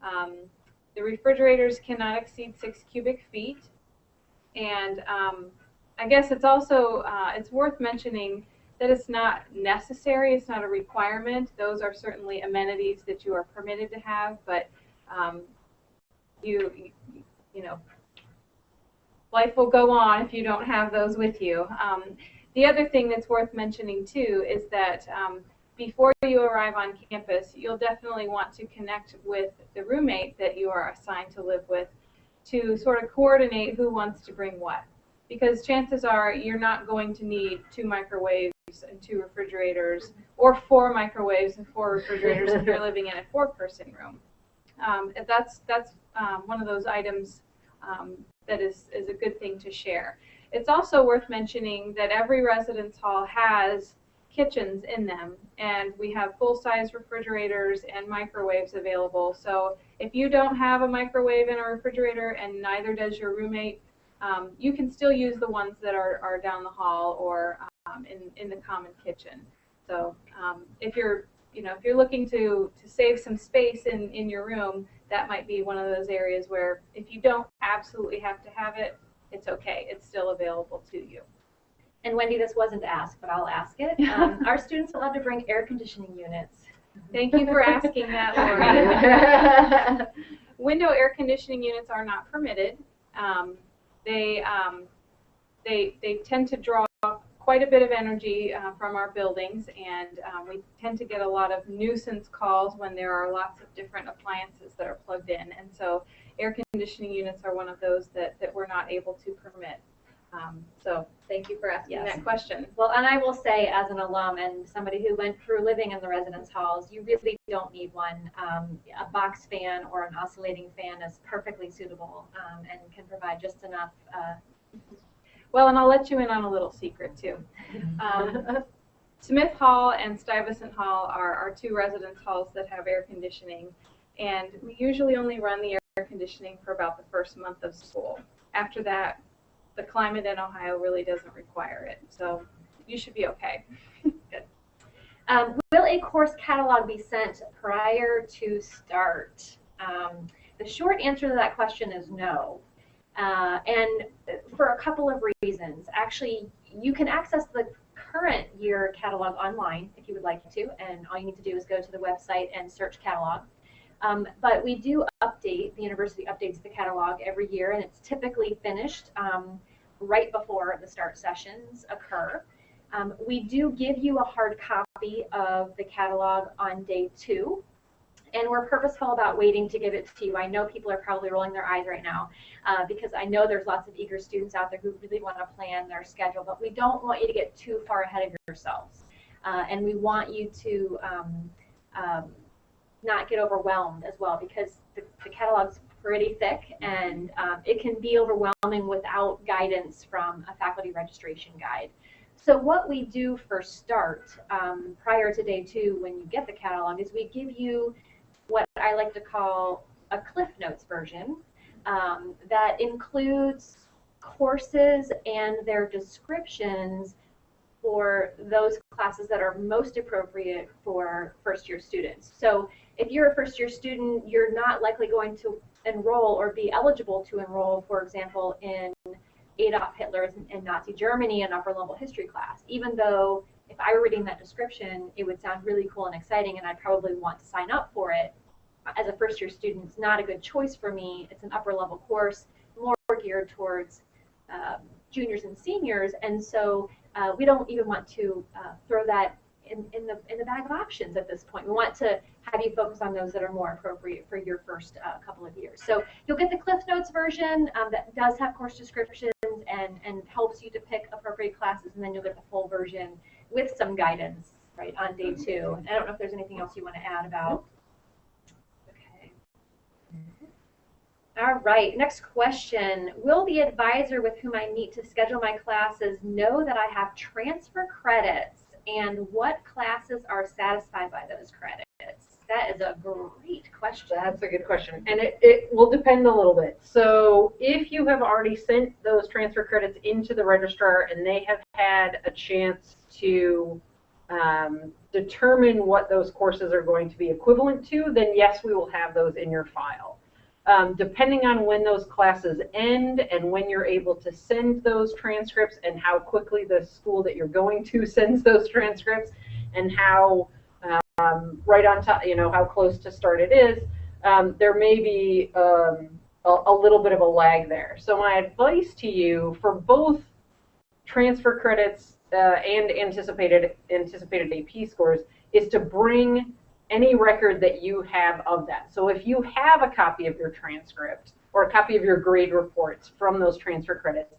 The refrigerators cannot exceed 6 cubic feet. And I guess it's also, it's worth mentioning that it's not necessary, it's not a requirement. Those are certainly amenities that you are permitted to have, but you know, life will go on if you don't have those with you. The other thing that's worth mentioning too is that before you arrive on campus, you'll definitely want to connect with the roommate that you are assigned to live with to sort of coordinate who wants to bring what. Because chances are you're not going to need 2 microwaves and 2 refrigerators, or 4 microwaves and 4 refrigerators if you're living in a 4-person room. That's one of those items that is a good thing to share. It's also worth mentioning that every residence hall has kitchens in them, and we have full-size refrigerators and microwaves available. So if you don't have a microwave and a refrigerator, and neither does your roommate, you can still use the ones that are down the hall or in the common kitchen. So if you're looking to save some space in your room, that might be one of those areas where if you don't absolutely have to have it, it's okay. It's still available to you. And Wendy, this wasn't asked, but I'll ask it. Are students allowed to bring air conditioning units? Thank you for asking that, Lori. Window air conditioning units are not permitted. They tend to draw quite a bit of energy from our buildings, and we tend to get a lot of nuisance calls when there are lots of different appliances that are plugged in, and so air conditioning units are one of those that we're not able to permit. So thank you for asking that question. Well, and I will say, as an alum and somebody who went through living in the residence halls, you really don't need one. A box fan or an oscillating fan is perfectly suitable and can provide just enough. Well, and I'll let you in on a little secret too. Smith Hall and Stuyvesant Hall are our 2 residence halls that have air conditioning, and we usually only run the air conditioning for about the first month of school. After that, the climate in Ohio really doesn't require it, so you should be okay. Good. Will a course catalog be sent prior to START? The short answer to that question is no. And for a couple of reasons. Actually, you can access the current year catalog online if you would like to, and all you need to do is go to the website and search catalog. But we do update, the university updates the catalog every year, and it's typically finished right before the START sessions occur. We do give you a hard copy of the catalog on day 2. And we're purposeful about waiting to give it to you. I know people are probably rolling their eyes right now because I know there's lots of eager students out there who really want to plan their schedule, but we don't want you to get too far ahead of yourselves. And we want you to not get overwhelmed as well, because the catalog's pretty thick, and it can be overwhelming without guidance from a faculty registration guide. So what we do for START prior to day 2 when you get the catalog is we give you what I like to call a Cliff Notes version that includes courses and their descriptions for those classes that are most appropriate for first-year students. So if you're a first-year student, you're not likely going to enroll or be eligible to enroll, for example, in Adolf Hitler and Nazi Germany in upper-level history class, even though if I were reading that description, it would sound really cool and exciting, and I'd probably want to sign up for it. As a first-year student, it's not a good choice for me. It's an upper-level course, more geared towards juniors and seniors, and so we don't even want to throw that in the bag of options at this point. We want to have you focus on those that are more appropriate for your first couple of years. So you'll get the Cliff Notes version that does have course descriptions and helps you to pick appropriate classes, and then you'll get the full version with some guidance, right, on day 2. I don't know if there's anything else you want to add about. Okay. All right, next question. Will the advisor with whom I meet to schedule my classes know that I have transfer credits, and what classes are satisfied by those credits? That is a great question. That's a good question. And it will depend a little bit. So if you have already sent those transfer credits into the registrar and they have had a chance to determine what those courses are going to be equivalent to, then yes, we will have those in your file. Depending on when those classes end and when you're able to send those transcripts and how quickly the school that you're going to sends those transcripts and how right on top, how close to start it is, there may be a little bit of a lag there. So my advice to you for both transfer credits and anticipated AP scores is to bring any record that you have of that. So if you have a copy of your transcript or a copy of your grade reports from those transfer credits,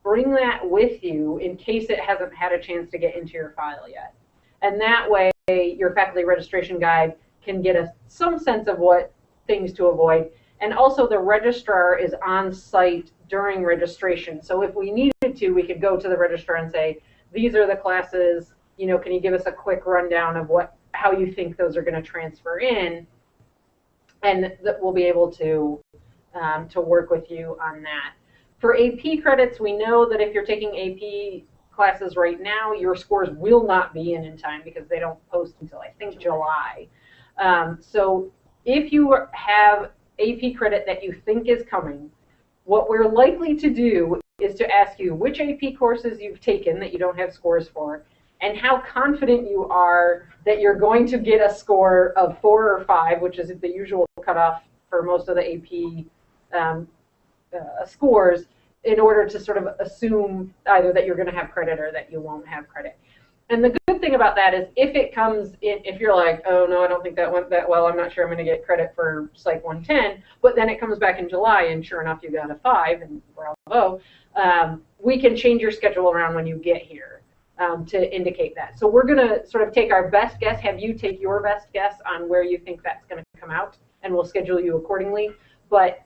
bring that with you in case it hasn't had a chance to get into your file yet. And that way, your faculty registration guide can get some sense of what things to avoid. And also the registrar is on site during registration. So if we needed to, we could go to the registrar and say, these are the classes, can you give us a quick rundown of how you think those are going to transfer in? And that we'll be able to work with you on that. For AP credits, we know that if you're taking AP classes right now, your scores will not be in time because they don't post until I think July. So if you have AP credit that you think is coming, what we're likely to do is to ask you which AP courses you've taken that you don't have scores for, and how confident you are that you're going to get a score of 4 or 5, which is the usual cutoff for most of the AP scores, in order to sort of assume either that you're going to have credit or that you won't have credit. And the good thing about that is if it comes in, if you're like, oh no, I don't think that went that well, I'm not sure I'm going to get credit for Psych 110, but then it comes back in July and sure enough you got a 5 and bravo, we can change your schedule around when you get here to indicate that. So we're going to sort of take our best guess, have you take your best guess on where you think that's going to come out, and we'll schedule you accordingly. But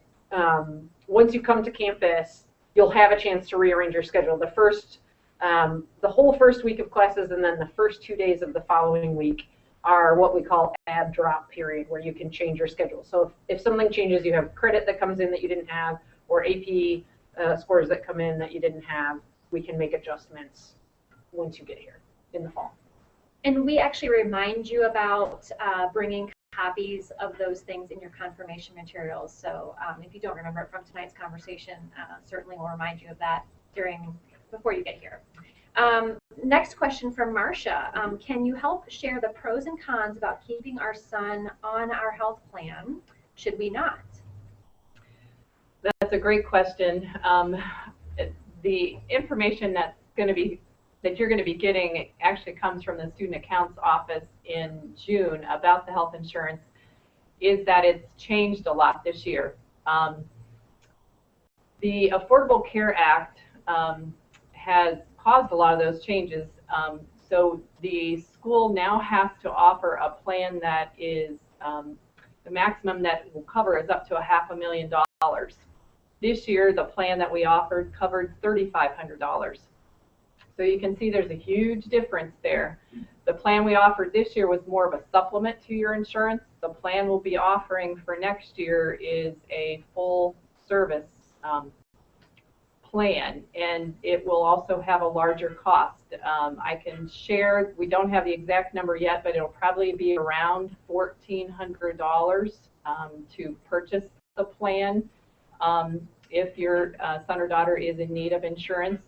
once you come to campus, you'll have a chance to rearrange your schedule. The whole first week of classes and then the first 2 days of the following week are what we call add drop period, where you can change your schedule. So if something changes, you have credit that comes in that you didn't have, or AP scores that come in that you didn't have, we can make adjustments once you get here in the fall. And we actually remind you about bringing copies of those things in your confirmation materials. So if you don't remember it from tonight's conversation, certainly we'll remind you of that before you get here. Next question from Marcia. Can you help share the pros and cons about keeping our son on our health plan? Should we not? That's a great question. The information that you're going to be getting actually comes from the Student Accounts Office in June about the health insurance, is that it's changed a lot this year. The Affordable Care Act has caused a lot of those changes. So the school now has to offer a plan that is, the maximum that will cover is up to $500,000. This year, the plan that we offered covered $3,500. So you can see there's a huge difference there. The plan we offered this year was more of a supplement to your insurance. The plan we'll be offering for next year is a full service plan, and it will also have a larger cost. I can share, we don't have the exact number yet, but it'll probably be around $1,400 to purchase the plan if your son or daughter is in need of insurance.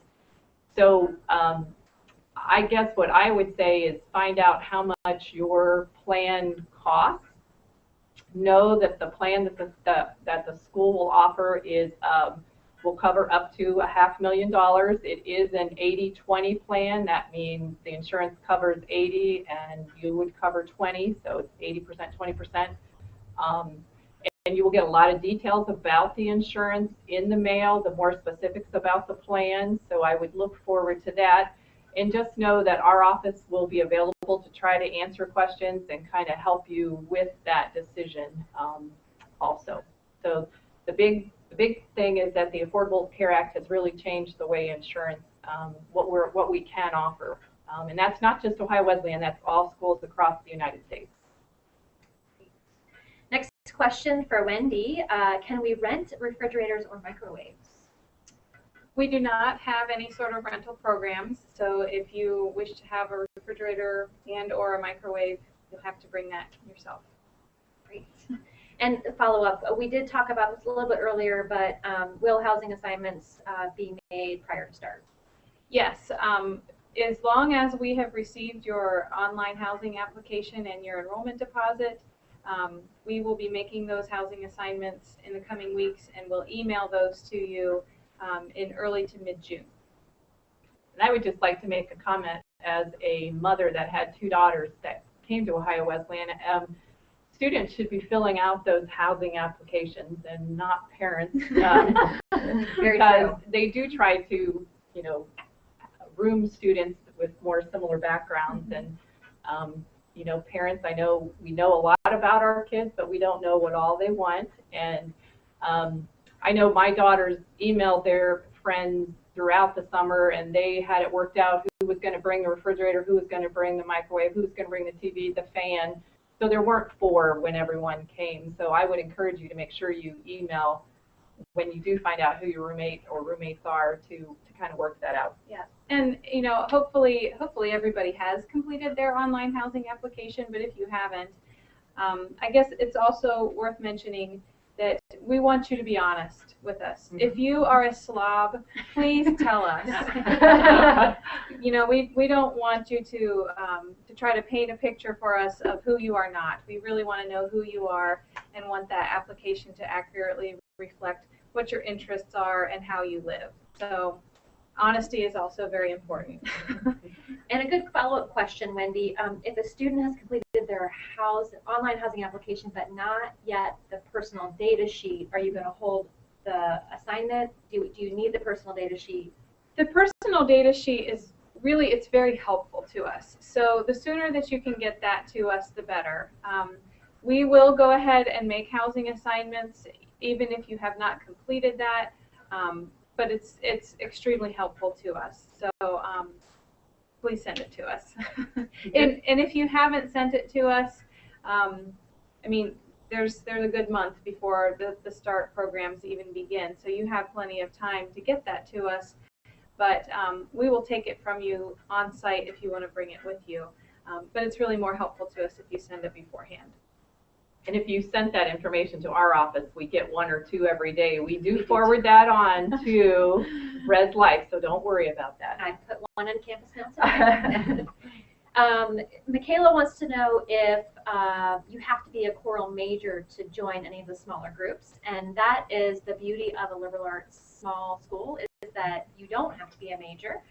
So I guess what I would say is find out how much your plan costs. Know that the plan that the school will offer is will cover up to $500,000. It is an 80-20 plan. That means the insurance covers 80 and you would cover 20, so it's 80%, 20%. and you will get a lot of details about the insurance in the mail, the more specifics about the plan. So I would look forward to that. And just know that our office will be available to try to answer questions and kind of help you with that decision also. So the big thing is that the Affordable Care Act has really changed the way insurance, what we can offer. And that's not just Ohio Wesleyan, that's all schools across the United States. Next question for Wendy. Can we rent refrigerators or microwaves? We do not have any sort of rental programs, so if you wish to have a refrigerator and or a microwave, you'll have to bring that yourself. Great. And follow up, we did talk about this a little bit earlier, but will housing assignments be made prior to start? Yes, as long as we have received your online housing application and your enrollment deposit, we will be making those housing assignments in the coming weeks, and we'll email those to you in early to mid-June. And I would just like to make a comment as a mother that had 2 daughters that came to Ohio Wesleyan. Students should be filling out those housing applications and not parents, because they do try to, room students with more similar backgrounds. And, parents, we know a lot about our kids, but we don't know what all they want. And I know my daughters emailed their friends throughout the summer, and they had it worked out who was going to bring the refrigerator, who was going to bring the microwave, who was going to bring the TV, the fan. So there weren't 4 when everyone came. So I would encourage you to make sure you email when you do find out who your roommate or roommates are to kind of work that out. Yeah, and hopefully everybody has completed their online housing application, but if you haven't, I guess it's also worth mentioning that we want you to be honest with us. If you are a slob, please tell us. We don't want you to try to paint a picture for us of who you are not. We really want to know who you are and want that application to accurately reflect what your interests are and how you live. So honesty is also very important. And a good follow-up question, Wendy, if a student has completed their online housing application but not yet the personal data sheet, are you going to hold the assignment? Do you need the personal data sheet? The personal data sheet is really, it's very helpful to us. So the sooner that you can get that to us, the better. We will go ahead and make housing assignments even if you have not completed that, but it's extremely helpful to us. So please send it to us. and if you haven't sent it to us, there's a good month before the START programs even begin, so you have plenty of time to get that to us. But we will take it from you on site if you want to bring it with you. But it's really more helpful to us if you send it beforehand. And if you sent that information to our office, we get 1 or 2 every day. We do forward that on to Res Life, so don't worry about that. I put one on campus now. Michaela wants to know if you have to be a choral major to join any of the smaller groups, and that is the beauty of a liberal arts small school, is that you don't have to be a major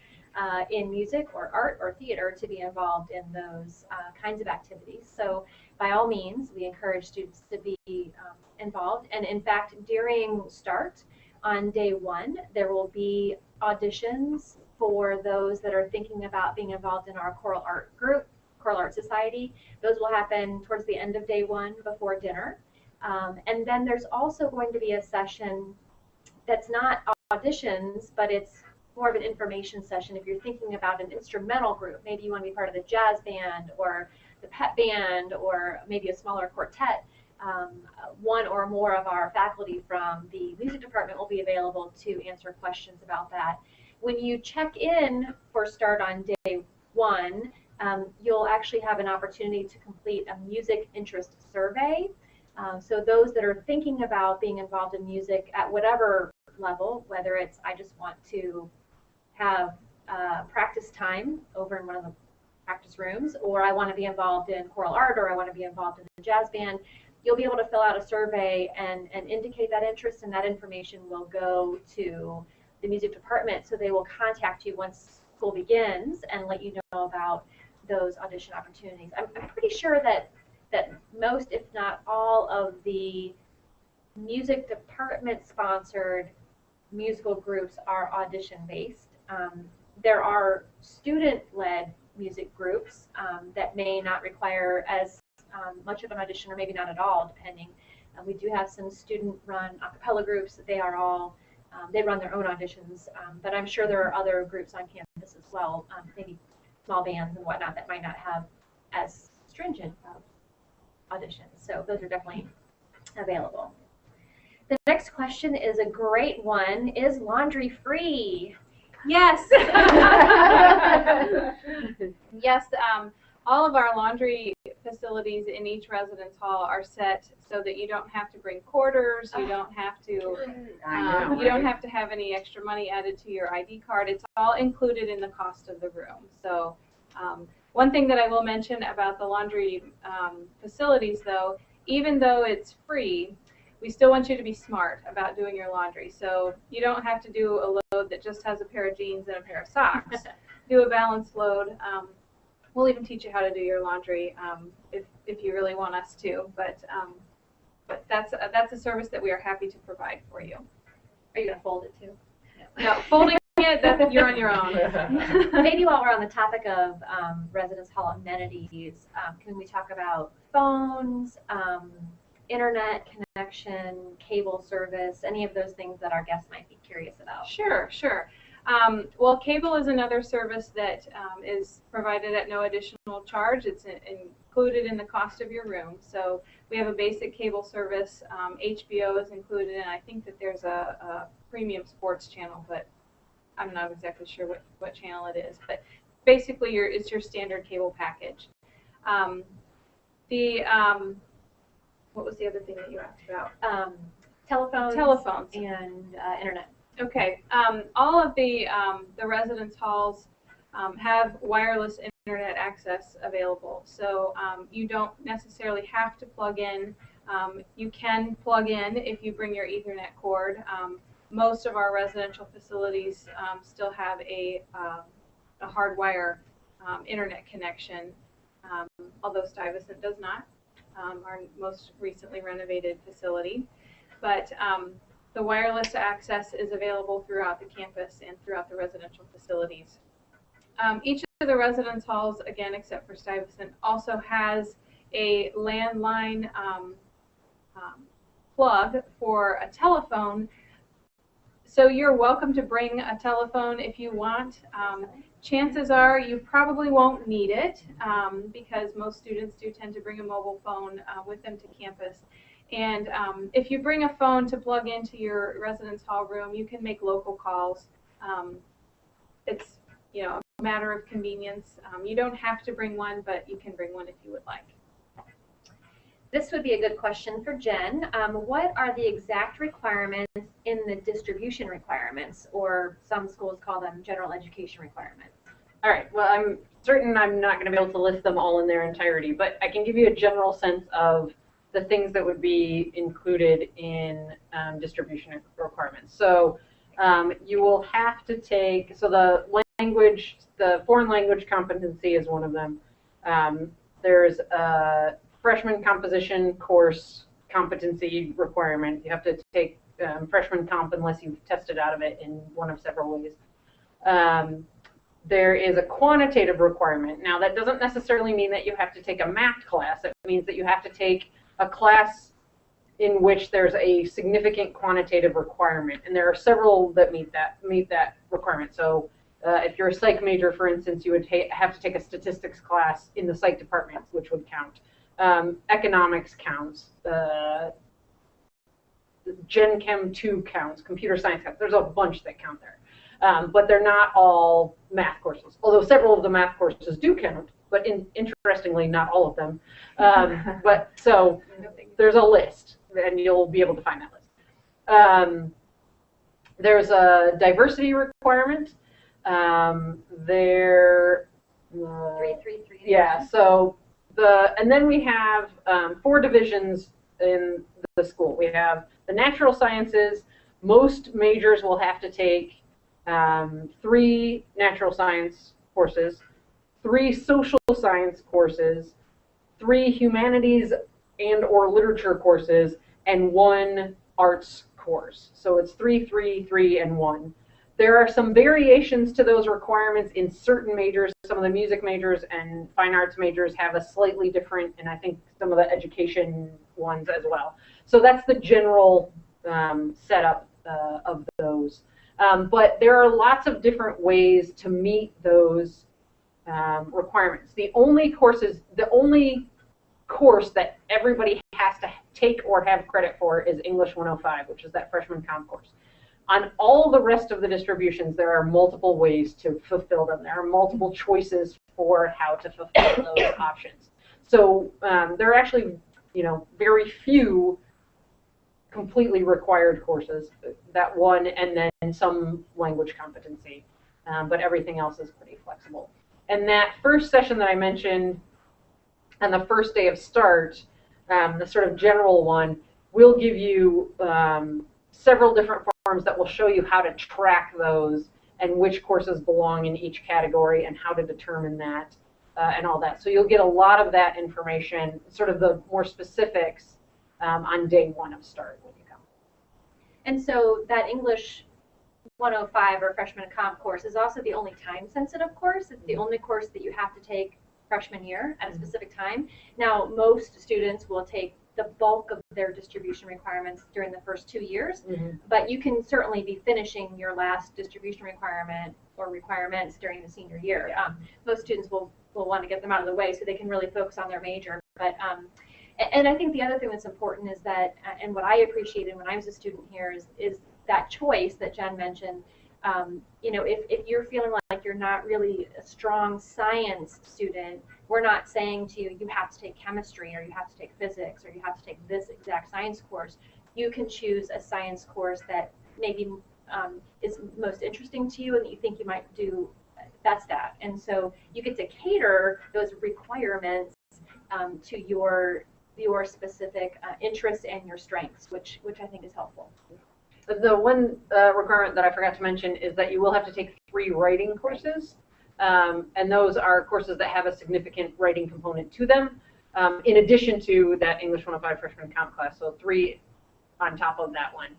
in music or art or theater to be involved in those kinds of activities. So by all means, we encourage students to be involved, and in fact, during START on day 1, there will be auditions for those that are thinking about being involved in our choral art group, Choral Art Society. Those will happen towards the end of day 1 before dinner. And then there's also going to be a session that's not auditions, but it's more of an information session. If you're thinking about an instrumental group, maybe you want to be part of the jazz band or the pep band or maybe a smaller quartet, 1 or more of our faculty from the music department will be available to answer questions about that. When you check in for START on day 1, you'll actually have an opportunity to complete a music interest survey. So those that are thinking about being involved in music at whatever level, whether it's I just want to have practice time over in one of the practice rooms, or I want to be involved in choral art, or I want to be involved in the jazz band, you'll be able to fill out a survey and indicate that interest, and that information will go to the music department, so they will contact you once school begins and let you know about those audition opportunities. I'm pretty sure that most, if not all, of the music department sponsored musical groups are audition based. There are student-led music groups that may not require as much of an audition, or maybe not at all, depending. We do have some student-run a cappella groups. They are all they run their own auditions, but I'm sure there are other groups on campus as well, maybe small bands and whatnot that might not have as stringent auditions. So those are definitely available. The next question is a great one. Is laundry free? Yes. Yes, all of our laundry facilities in each residence hall are set so that you don't have to bring quarters, you don't have to you don't have to have any extra money added to your ID card. It's all included in the cost of the room. So one thing that I will mention about the laundry facilities, though, even though it's free, we still want you to be smart about doing your laundry. So you don't have to do a load that just has a pair of jeans and a pair of socks. Do a balanced load. We'll even teach you how to do your laundry if you really want us to. But that's a service that we are happy to provide for you. Are you gonna fold it too? No, folding it, you're on your own. Maybe while we're on the topic of residence hall amenities, can we talk about phones, internet connection, cable service, any of those things that our guests might be curious about? Sure, sure. Well, cable is another service that is provided at no additional charge. It's included in the cost of your room. So we have a basic cable service. HBO is included, and I think that there's a premium sports channel, but I'm not exactly sure what channel it is. But basically, it's your standard cable package. What was the other thing that you asked about? Telephones and internet. Okay. All of the residence halls have wireless internet access available, so you don't necessarily have to plug in. You can plug in if you bring your Ethernet cord. Most of our residential facilities still have a hardwire internet connection, although Stuyvesant does not, our most recently renovated facility. But the wireless access is available throughout the campus and throughout the residential facilities. Each of the residence halls, again, except for Stuyvesant, also has a landline plug for a telephone. So you're welcome to bring a telephone if you want. Chances are you probably won't need it because most students do tend to bring a mobile phone with them to campus. And if you bring a phone to plug into your residence hall room, you can make local calls. It's a matter of convenience. You don't have to bring one, but you can bring one if you would like. This would be a good question for Jen. What are the exact requirements in the distribution requirements, or some schools call them general education requirements? All right, well, I'm certain I'm not going to be able to list them all in their entirety, but I can give you a general sense of the things that would be included in distribution requirements. So you will have to take, so the foreign language competency is one of them. There's a freshman composition course competency requirement. You have to take freshman comp unless you've tested out of it in one of several ways. There is a quantitative requirement. Now, that doesn't necessarily mean that you have to take a math class. It means that you have to take a class in which there's a significant quantitative requirement, and there are several that meet that requirement. So if you're a psych major, for instance, you would have to take a statistics class in the psych department, which would count. Economics counts. Gen Chem 2 counts. Computer science counts. There's a bunch that count there. But they're not all math courses, although several of the math courses do count, but interestingly, not all of them. But so there's a list, and you'll be able to find that list. There's a diversity requirement. There. 333. Yeah. So and then we have 4 divisions in the school. We have the natural sciences. Most majors will have to take 3 natural science courses, 3 social science courses, 3 humanities and or literature courses, and 1 arts course. So it's 3, 3, 3, and 1. There are some variations to those requirements in certain majors. Some of the music majors and fine arts majors have a slightly different, and I think some of the education ones as well. So that's the general setup of those. But there are lots of different ways to meet those requirements. The only course that everybody has to take or have credit for is English 105, which is that freshman comp course. On all the rest of the distributions, there are multiple ways to fulfill them. There are multiple choices for how to fulfill those options. So there are actually, very few completely required courses, that one, and then some language competency. But everything else is pretty flexible. And that first session that I mentioned on the first day of start, the sort of general one, will give you several different forms that will show you how to track those and which courses belong in each category and how to determine that and all that. So you'll get a lot of that information, sort of the more specifics on day one of start when you come. And so that English 105 or freshman comp course is also the only time-sensitive course. It's the only course that you have to take freshman year at a specific time. Now, most students will take the bulk of their distribution requirements during the first 2 years, but you can certainly be finishing your last distribution requirement or requirements during the senior year. Most students will want to get them out of the way so they can really focus on their major. But and I think the other thing that's important is that, and what I appreciated when I was a student here is that choice that Jen mentioned. If you're feeling like you're not really a strong science student, we're not saying to you, you have to take chemistry or you have to take physics or you have to take this exact science course. You can choose a science course that maybe is most interesting to you and that you think you might do best at. And so you get to cater those requirements to your specific interests and your strengths, which I think is helpful. The one requirement that I forgot to mention is that you will have to take 3 writing courses, and those are courses that have a significant writing component to them, in addition to that English 105 freshman comp class, so 3 on top of that one.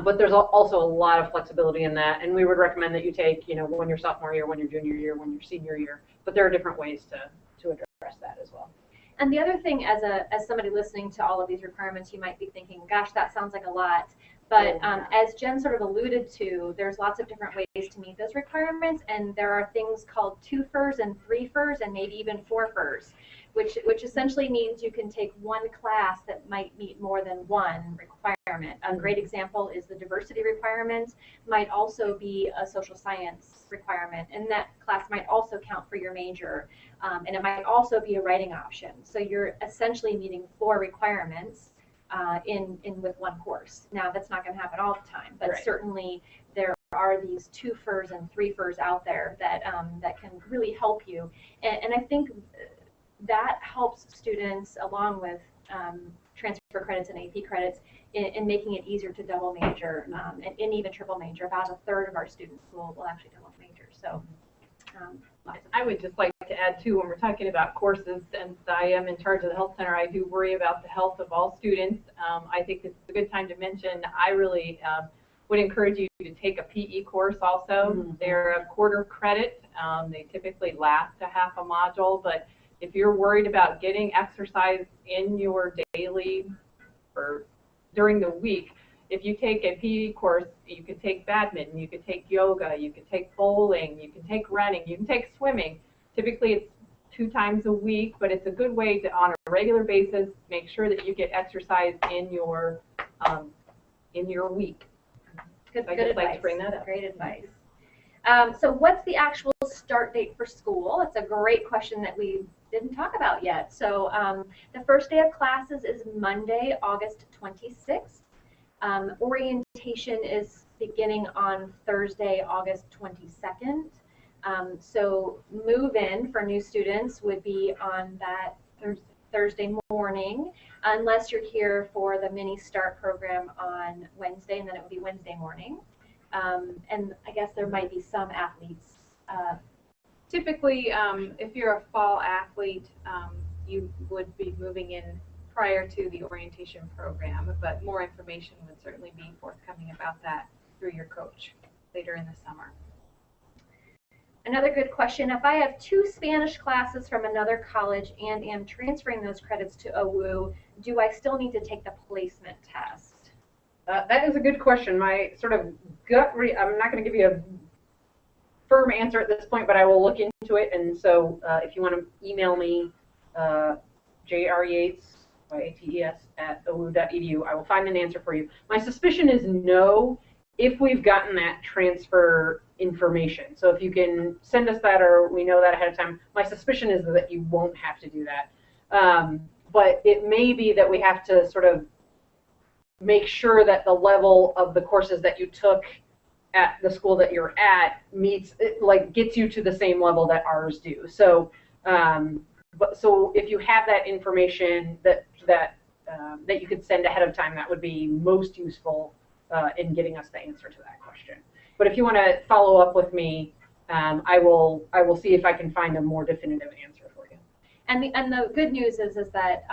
But there's also a lot of flexibility in that, and we would recommend that you take, one your sophomore year, one your junior year, one your senior year, but there are different ways to address that as well. And the other thing, as somebody listening to all of these requirements, you might be thinking, gosh, that sounds like a lot. But as Jen sort of alluded to, there's lots of different ways to meet those requirements, and there are things called 2 FERs and 3 FERs and maybe even 4 FERs, which essentially means you can take one class that might meet more than one requirement. A great example is the diversity requirement might also be a social science requirement, and that class might also count for your major, and it might also be a writing option. So you're essentially meeting 4 requirements in with one course. Now, that's not going to happen all the time, but right. Certainly there are these 2 FERs and 3 FERs out there that can really help you. And I think that helps students, along with transfer credits and AP credits, in making it easier to double major and even triple major. About a third of our students will actually double major. So I would just like to add, too, when we're talking about courses, and I am in charge of the health center, I do worry about the health of all students. I think it's a good time to mention, I really would encourage you to take a PE course also. They're a quarter credit. They typically last a half a module, but if you're worried about getting exercise in your daily or during the week, if you take a PE course, you could take badminton, you could take yoga, you could take bowling, you can take running, you can take swimming. Typically it's 2 times a week, but it's a good way to, on a regular basis, make sure that you get exercise in your week. good I'd just advice. like to bring that up. Great advice. So what's the actual start date for school? It's a great question that we didn't talk about yet. So the first day of classes is Monday, August 26th. Orientation is beginning on Thursday, August 22nd. So move-in for new students would be on that Thursday morning, unless you're here for the mini start program on Wednesday, and then it would be Wednesday morning. And I guess there might be some athletes. Typically, if you're a fall athlete, you would be moving in prior to the orientation program, but more information would certainly be forthcoming about that through your coach later in the summer. Another good question, if I have 2 Spanish classes from another college and am transferring those credits to OWU, do I still need to take the placement test? That is a good question. My sort of I'm not going to give you a firm answer at this point, but I will look into it. And so if you want to email me, jryates, Y-A-T-E-S, @owu.edu, I will find an answer for you. My suspicion is no, if we've gotten that transfer information. So if you can send us that or we know that ahead of time, my suspicion is that you won't have to do that. But it may be that we have to sort of make sure that the level of the courses that you took at the school that you're at meets, gets you to the same level that ours do. So, so if you have that information that you could send ahead of time, that would be most useful in getting us the answer to that question. But if you want to follow up with me, I will see if I can find a more definitive answer for you. And the good news is that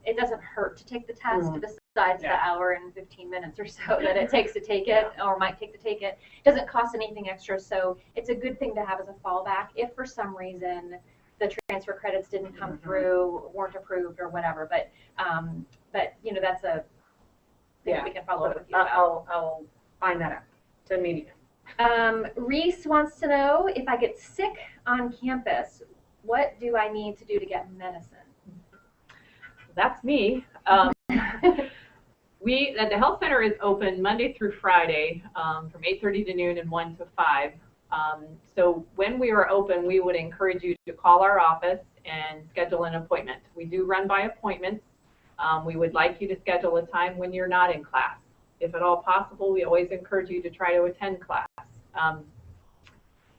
it doesn't hurt to take the test, besides the hour and 15 minutes or so that it takes to take it, or might take to take it. It doesn't cost anything extra, so it's a good thing to have as a fallback if for some reason the transfer credits didn't come through, weren't approved, or whatever. But you know, that's a thing that we can follow up with you about. I'll find that out. Send me an email. Reese wants to know, if I get sick on campus, what do I need to do to get medicine? That's me. The health center is open Monday through Friday from 8:30 to noon and 1 to 5. So when we are open, we would encourage you to call our office and schedule an appointment. We do run by appointments. We would like you to schedule a time when you're not in class. If at all possible, we always encourage you to try to attend class.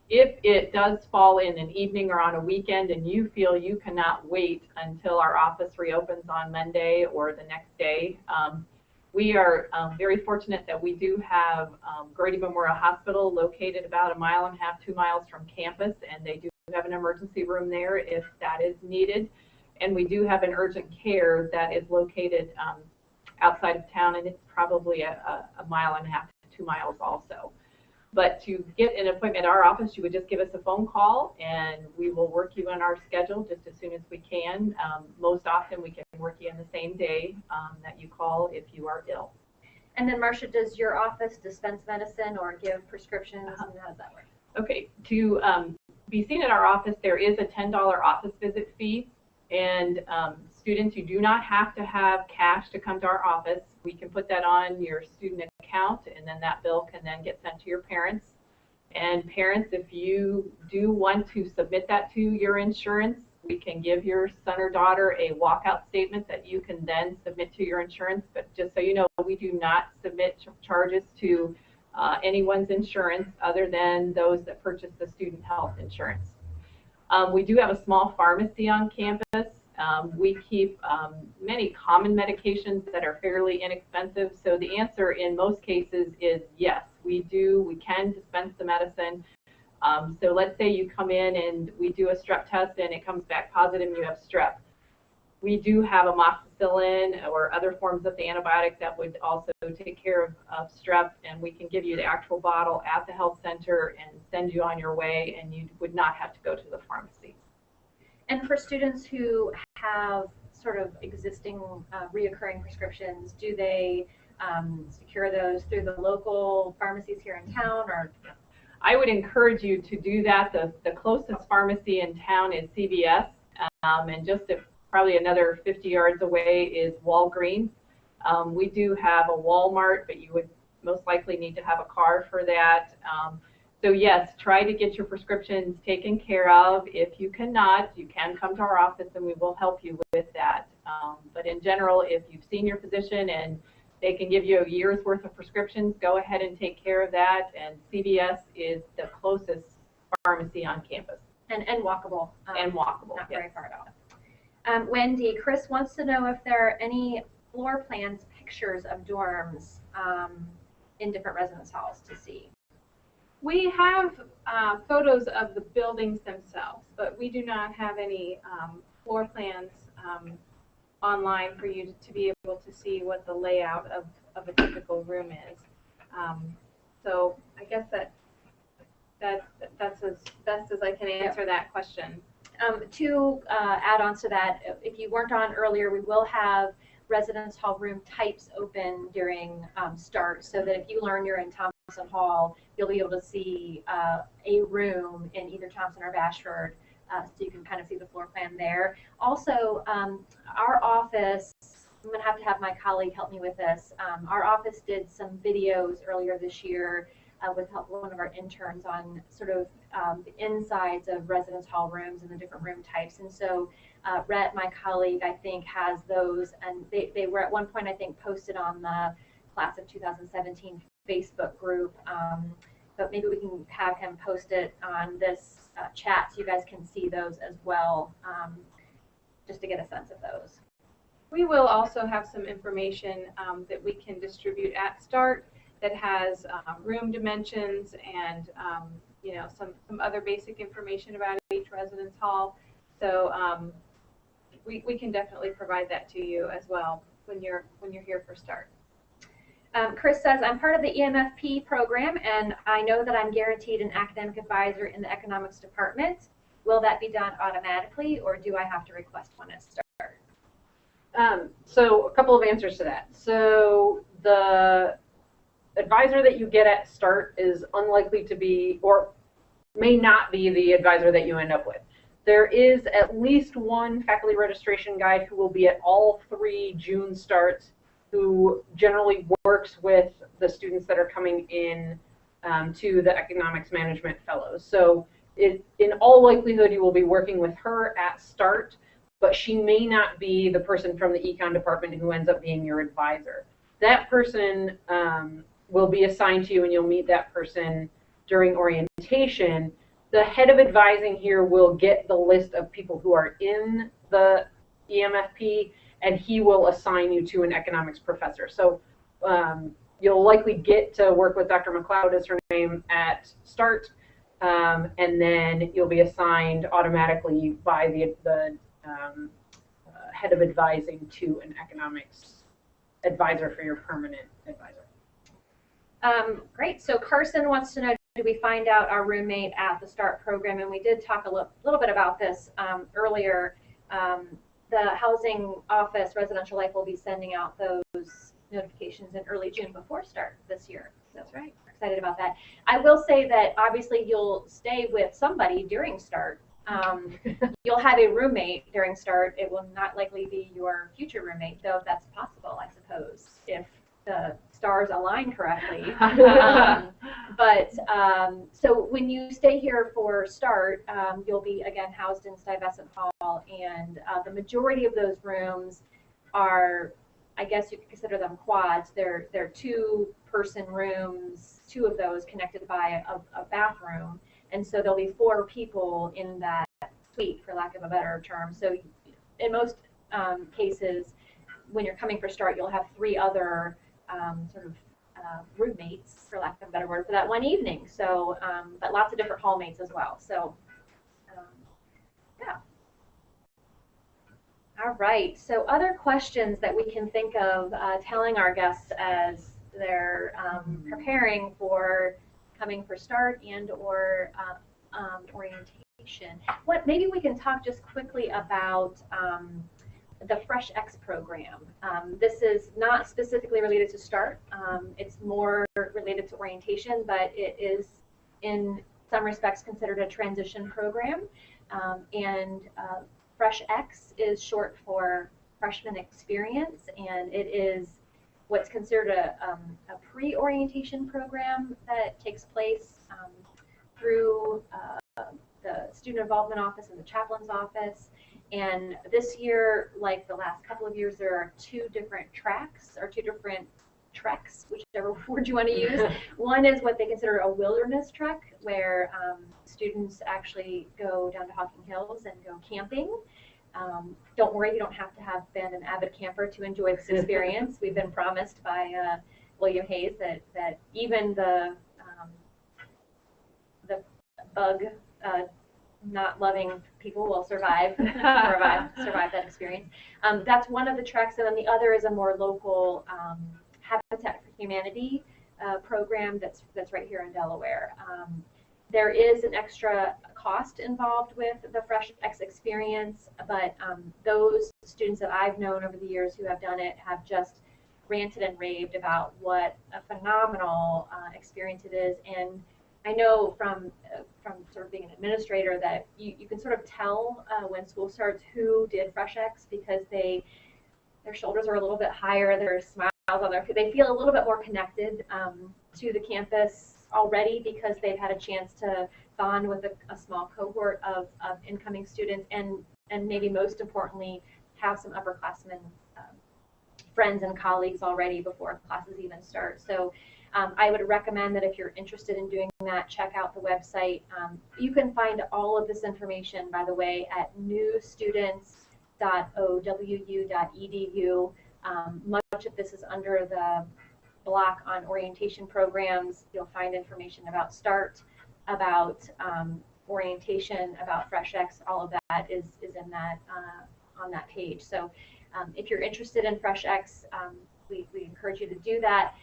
If it does fall in an evening or on a weekend and you feel you cannot wait until our office reopens on Monday or the next day, we are very fortunate that we do have Grady Memorial Hospital located about 1.5 miles, 2 miles from campus, and they do have an emergency room there if that is needed. And we do have an urgent care that is located outside of town, and it's probably 1.5 miles to 2 miles also. But to get an appointment at our office, you would just give us a phone call, and we will work you on our schedule just as soon as we can. Most often, we can work you in the same day that you call if you are ill. And then, Marcia, does your office dispense medicine or give prescriptions? And how does that work? Okay, to be seen at our office, there is a $10 office visit fee, and students, you do not have to have cash to come to our office. We can put that on your student account, and then that bill can then get sent to your parents. And parents, if you do want to submit that to your insurance, we can give your son or daughter a walkout statement that you can then submit to your insurance. But just so you know, we do not submit charges to anyone's insurance other than those that purchase the student health insurance. We do have a small pharmacy on campus. We keep many common medications that are fairly inexpensive. So the answer in most cases is yes, we can dispense the medicine. So let's say you come in and we do a strep test and it comes back positive and you have strep. We do have amoxicillin or other forms of the antibiotic that would also take care of strep, and we can give you the actual bottle at the health center and send you on your way, and you would not have to go to the pharmacy. And for students who have sort of existing reoccurring prescriptions, do they secure those through the local pharmacies here in town? Or I would encourage you to do that. The closest pharmacy in town is CVS, and just probably another 50 yards away is Walgreens. We do have a Walmart, but you would most likely need to have a card for that. So yes, try to get your prescriptions taken care of. If you cannot, you can come to our office and we will help you with that. But in general, if you've seen your physician and they can give you a year's worth of prescriptions, go ahead and take care of that. And CVS is the closest pharmacy on campus. And walkable. And walkable, Not yes. very far at all. Wendy, Chris wants to know if there are any floor plans, pictures of dorms in different residence halls to see. We have photos of the buildings themselves, but we do not have any floor plans online for you to be able to see what the layout of a typical room is. So I guess that's as best as I can answer that question. Two add-ons to that, if you weren't on earlier, we will have residence hall room types open during start, so that if you learn you're in Thompson Hall, you'll be able to see a room in either Thompson or Bashford, so you can kind of see the floor plan there. Also, our office, I'm going to have my colleague help me with this. Our office did some videos earlier this year with help of one of our interns on sort of the insides of residence hall rooms and the different room types. And so Rhett, my colleague, I think has those, and they were at one point, I think, posted on the class of 2017 Facebook group. But maybe we can have him post it on this chat so you guys can see those as well, just to get a sense of those. We will also have some information that we can distribute at start that has room dimensions and you know, some other basic information about each residence hall. So we can definitely provide that to you as well when you're here for start. Chris says, I'm part of the EMFP program, and I know that I'm guaranteed an academic advisor in the economics department. Will that be done automatically, or do I have to request one at start? So a couple of answers to that. So the advisor that you get at start is unlikely to be, or may not be, the advisor that you end up with. There is at least one faculty registration guide who will be at all 3 June starts, who generally works with the students that are coming in to the economics management fellows. So in all likelihood, you will be working with her at start, but she may not be the person from the econ department who ends up being your advisor. That person will be assigned to you, and you'll meet that person during orientation. The head of advising here will get the list of people who are in the EMFP, and he will assign you to an economics professor. So you'll likely get to work with Dr. McLeod, is her name, at start, and then you'll be assigned automatically by the head of advising to an economics advisor for your permanent advisor. Great. So Carson wants to know, do we find out our roommate at the START program? And we did talk a little bit about this earlier. The housing office, Residential Life, will be sending out those notifications in early June before START this year. So that's right. We're excited about that. I will say that obviously you'll stay with somebody during START. You'll have a roommate during START. It will not likely be your future roommate, though that's possible, I suppose, if the stars align correctly. So when you stay here for START, you'll be again housed in Stuyvesant Hall, and the majority of those rooms are, I guess you could consider them quads. They're 2-person rooms, 2 of those connected by a bathroom, and so there'll be 4 people in that suite, for lack of a better term. So in most cases, when you're coming for START, you'll have 3 other roommates, for lack of a better word, for that one evening. So, but lots of different hallmates as well. So, yeah. All right. So, other questions that we can think of telling our guests as they're preparing for coming for START and or orientation. Maybe we can talk just quickly about the Fresh X program. This is not specifically related to START. It's more related to orientation, but it is in some respects considered a transition program. Fresh X is short for Freshman Experience, and it is what's considered a pre-orientation program that takes place through the Student Involvement Office and the Chaplain's Office. And this year, like the last couple of years, there are 2 different tracks, or 2 different treks, whichever word you want to use. One is what they consider a wilderness trek, where students actually go down to Hocking Hills and go camping. Don't worry, you don't have to have been an avid camper to enjoy this experience. We've been promised by William Hayes that even the bug not loving people will survive that experience. That's one of the treks, and then the other is a more local Habitat for Humanity program that's right here in Delaware. There is an extra cost involved with the FreshX experience, but those students that I've known over the years who have done it have just ranted and raved about what a phenomenal experience it is. And I know from sort of being an administrator that you can sort of tell when school starts who did FreshX because their shoulders are a little bit higher, their smiles on their face, they feel a little bit more connected to the campus already because they've had a chance to bond with a small cohort of incoming students and maybe most importantly have some upperclassmen friends and colleagues already before classes even start. So I would recommend that if you're interested in doing that, check out the website. You can find all of this information, by the way, at newstudents.owu.edu. Much of this is under the block on orientation programs. You'll find information about START, about orientation, about FreshX. All of that is in that on that page. So if you're interested in FreshX, we encourage you to do that.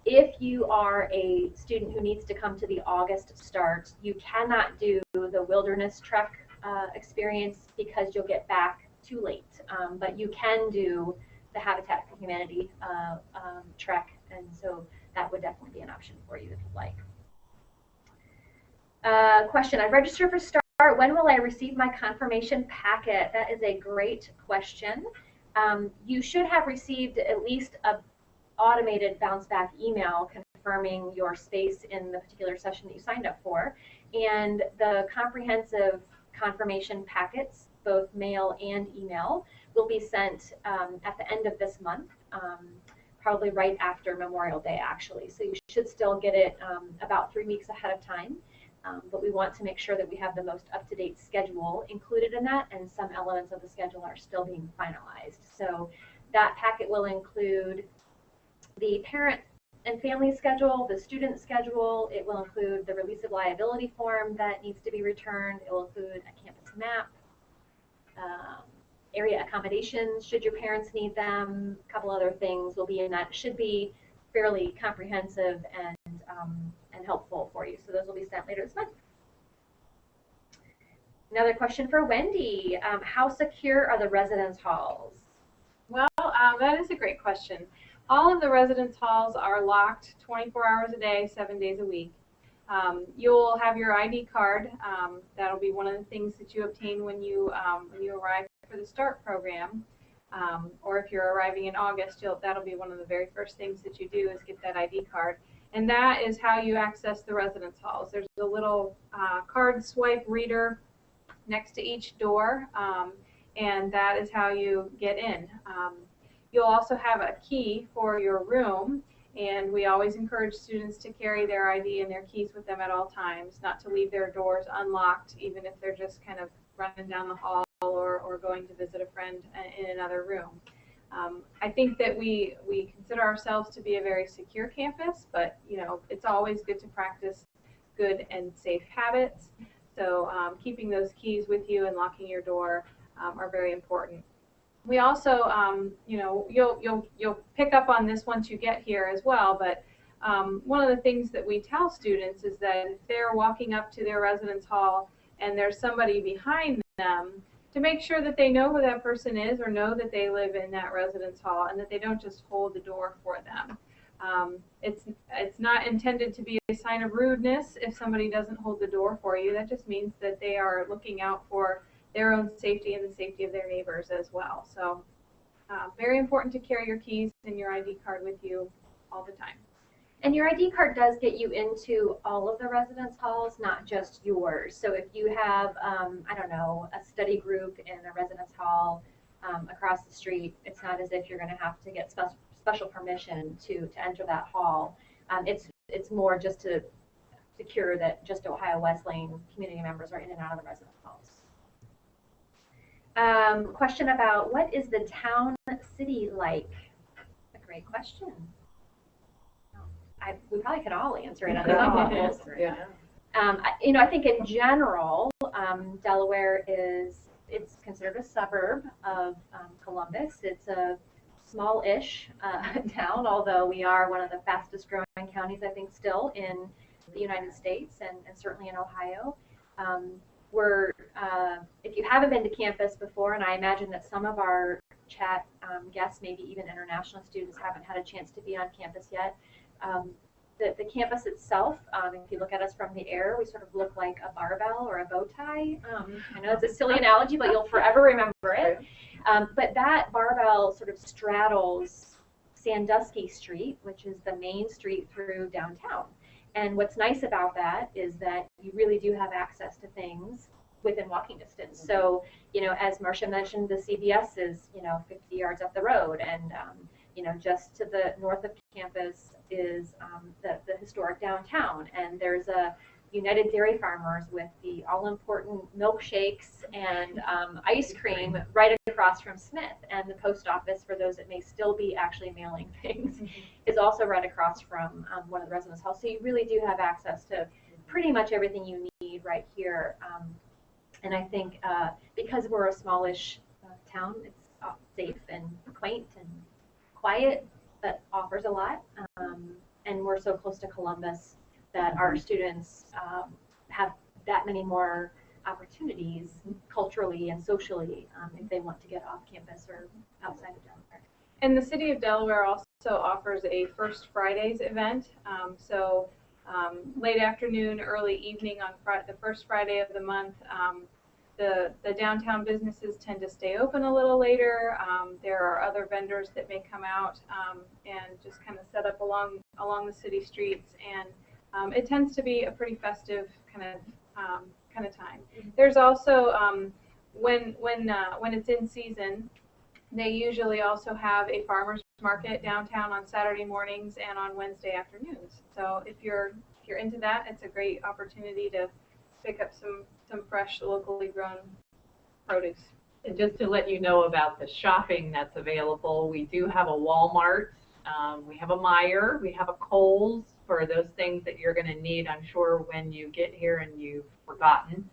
If you are a student who needs to come to the August start, you cannot do the wilderness trek experience because you'll get back too late. But you can do the Habitat for Humanity trek, and so that would definitely be an option for you if you'd like. Question, I've registered for START. When will I receive my confirmation packet? That is a great question. You should have received at least an automated bounce back email confirming your space in the particular session that you signed up for. And the comprehensive confirmation packets, both mail and email, will be sent at the end of this month, probably right after Memorial Day, actually. So you should still get it about 3 weeks ahead of time. But we want to make sure that we have the most up-to-date schedule included in that, and some elements of the schedule are still being finalized. So that packet will include the parent and family schedule, the student schedule. It will include the release of liability form that needs to be returned. It will include a campus map, area accommodations should your parents need them. A couple other things will be in that. It should be fairly comprehensive and helpful for you. So those will be sent later this month. Another question for Wendy. How secure are the residence halls? Well, that is a great question. All of the residence halls are locked 24 hours a day, 7 days a week. You'll have your ID card. That'll be one of the things that you obtain when you arrive for the START program. Or if you're arriving in August, that'll be one of the very first things that you do is get that ID card. And that is how you access the residence halls. There's a little card swipe reader next to each door, and that is how you get in. You'll also have a key for your room, and we always encourage students to carry their ID and their keys with them at all times, not to leave their doors unlocked, even if they're just kind of running down the hall or going to visit a friend in another room. I think that we consider ourselves to be a very secure campus, but it's always good to practice good and safe habits. So keeping those keys with you and locking your door are very important. We also, you'll pick up on this once you get here as well, but one of the things that we tell students is that if they're walking up to their residence hall and there's somebody behind them, to make sure that they know who that person is or know that they live in that residence hall and that they don't just hold the door for them. It's not intended to be a sign of rudeness if somebody doesn't hold the door for you. That just means that they are looking out for their own safety and the safety of their neighbors as well. So very important to carry your keys and your ID card with you all the time. And your ID card does get you into all of the residence halls, not just yours. So if you have, I don't know, a study group in a residence hall across the street, it's not as if you're going to have to get special permission to enter that hall. It's more just to secure that just Ohio Wesleyan community members are in and out of the residence halls. Question about what is the town city like? A great question. We probably could all answer it on the call. Yeah. I think in general, Delaware it's considered a suburb of Columbus. It's a small-ish town, although we are one of the fastest growing counties, I think, still in the United States and certainly in Ohio. If you haven't been to campus before, and I imagine that some of our chat guests, maybe even international students, haven't had a chance to be on campus yet. The campus itself, if you look at us from the air, we sort of look like a barbell or a bow tie. I know it's a silly analogy, but you'll forever remember it. But that barbell sort of straddles Sandusky Street, which is the main street through downtown. And what's nice about that is that you really do have access to things within walking distance. So, as Marcia mentioned, the CVS is, 50 yards up the road. And, just to the north of campus is the historic downtown. And there's a United Dairy Farmers with the all-important milkshakes and ice cream right across from Smith. And the post office, for those that may still be actually mailing things, is also right across from one of the residence halls. So you really do have access to pretty much everything you need right here. And I think because we're a smallish town, it's safe and quaint and quiet, but offers a lot. And we're so close to Columbus that our students have that many more opportunities culturally and socially if they want to get off campus or outside of Delaware. And the city of Delaware also offers a First Fridays event. Late afternoon, early evening on the first Friday of the month. The downtown businesses tend to stay open a little later. There are other vendors that may come out and just kind of set up along the city streets, and it tends to be a pretty festive kind of time. There's also when it's in season, they usually also have a farmers market downtown on Saturday mornings and on Wednesday afternoons. So if you're into that, it's a great opportunity to pick up some fresh, locally grown produce. And just to let you know about the shopping that's available, we do have a Walmart, we have a Meijer, we have a Kohl's for those things that you're going to need, I'm sure, when you get here and you've forgotten.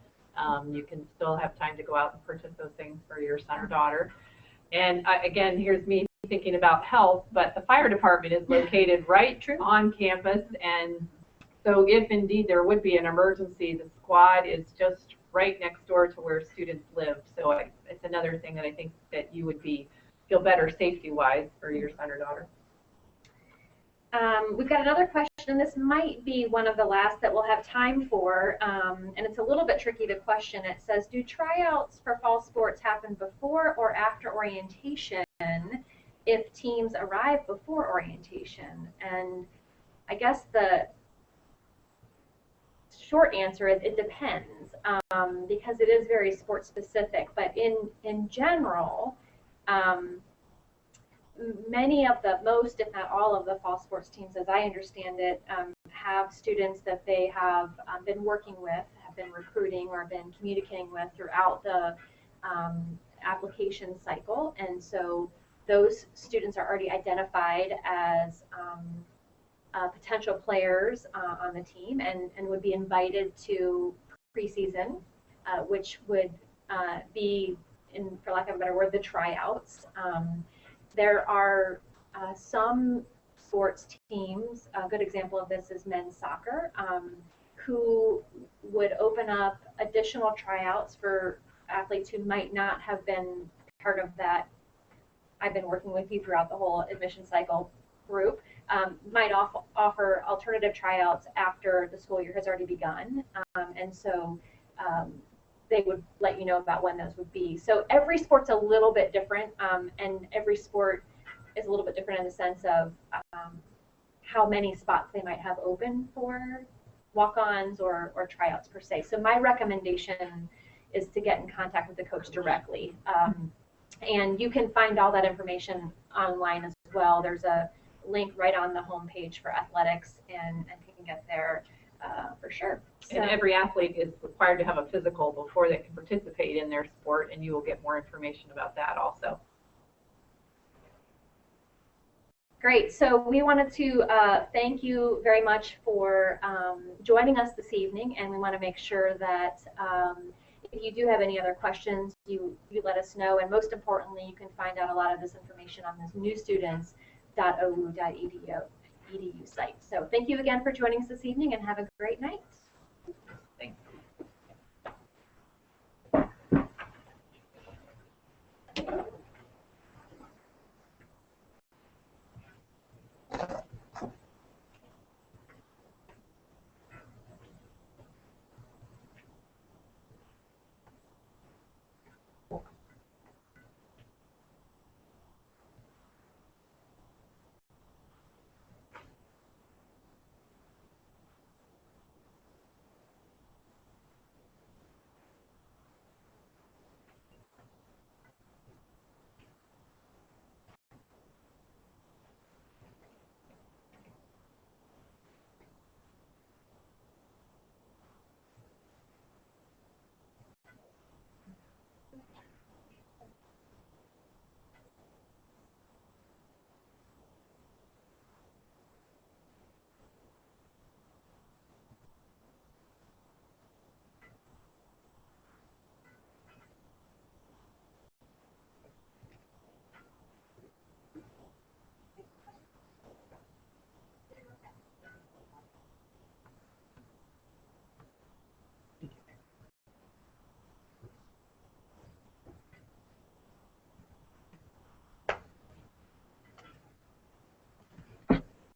You can still have time to go out and purchase those things for your son or daughter. And again, here's me thinking about health, but the fire department is located right on campus, and so if indeed there would be an emergency, the squad is just right next door to where students live. So it's another thing that I think that you would feel better safety-wise for your son or daughter. We've got another question. This might be one of the last that we'll have time for, and it's a little bit tricky to question. It says, do tryouts for fall sports happen before or after orientation if teams arrive before orientation? And I guess the short answer is it depends, because it is very sport specific. But in general, many of most, if not all of the fall sports teams, as I understand it, have students that they have been working with, have been recruiting or been communicating with throughout the application cycle. And so those students are already identified as potential players on the team and would be invited to preseason, which would be, for lack of a better word, the tryouts. There are some sports teams, a good example of this is men's soccer, who would open up additional tryouts for athletes who might not have been part of that I've been working with you throughout the whole admission cycle group, might offer alternative tryouts after the school year has already begun. And so they would let you know about when those would be. So every sport's a little bit different, and every sport is a little bit different in the sense of how many spots they might have open for walk-ons or tryouts per se. So my recommendation is to get in contact with the coach directly. And you can find all that information online as well. There's a link right on the homepage for athletics, and you can get there for sure. So, and every athlete is required to have a physical before they can participate in their sport, and you will get more information about that also. Great. So we wanted to thank you very much for joining us this evening, and we want to make sure that if you do have any other questions, you let us know. And most importantly, you can find out a lot of this information on this newstudents.ou.edu site. So thank you again for joining us this evening, and have a great night.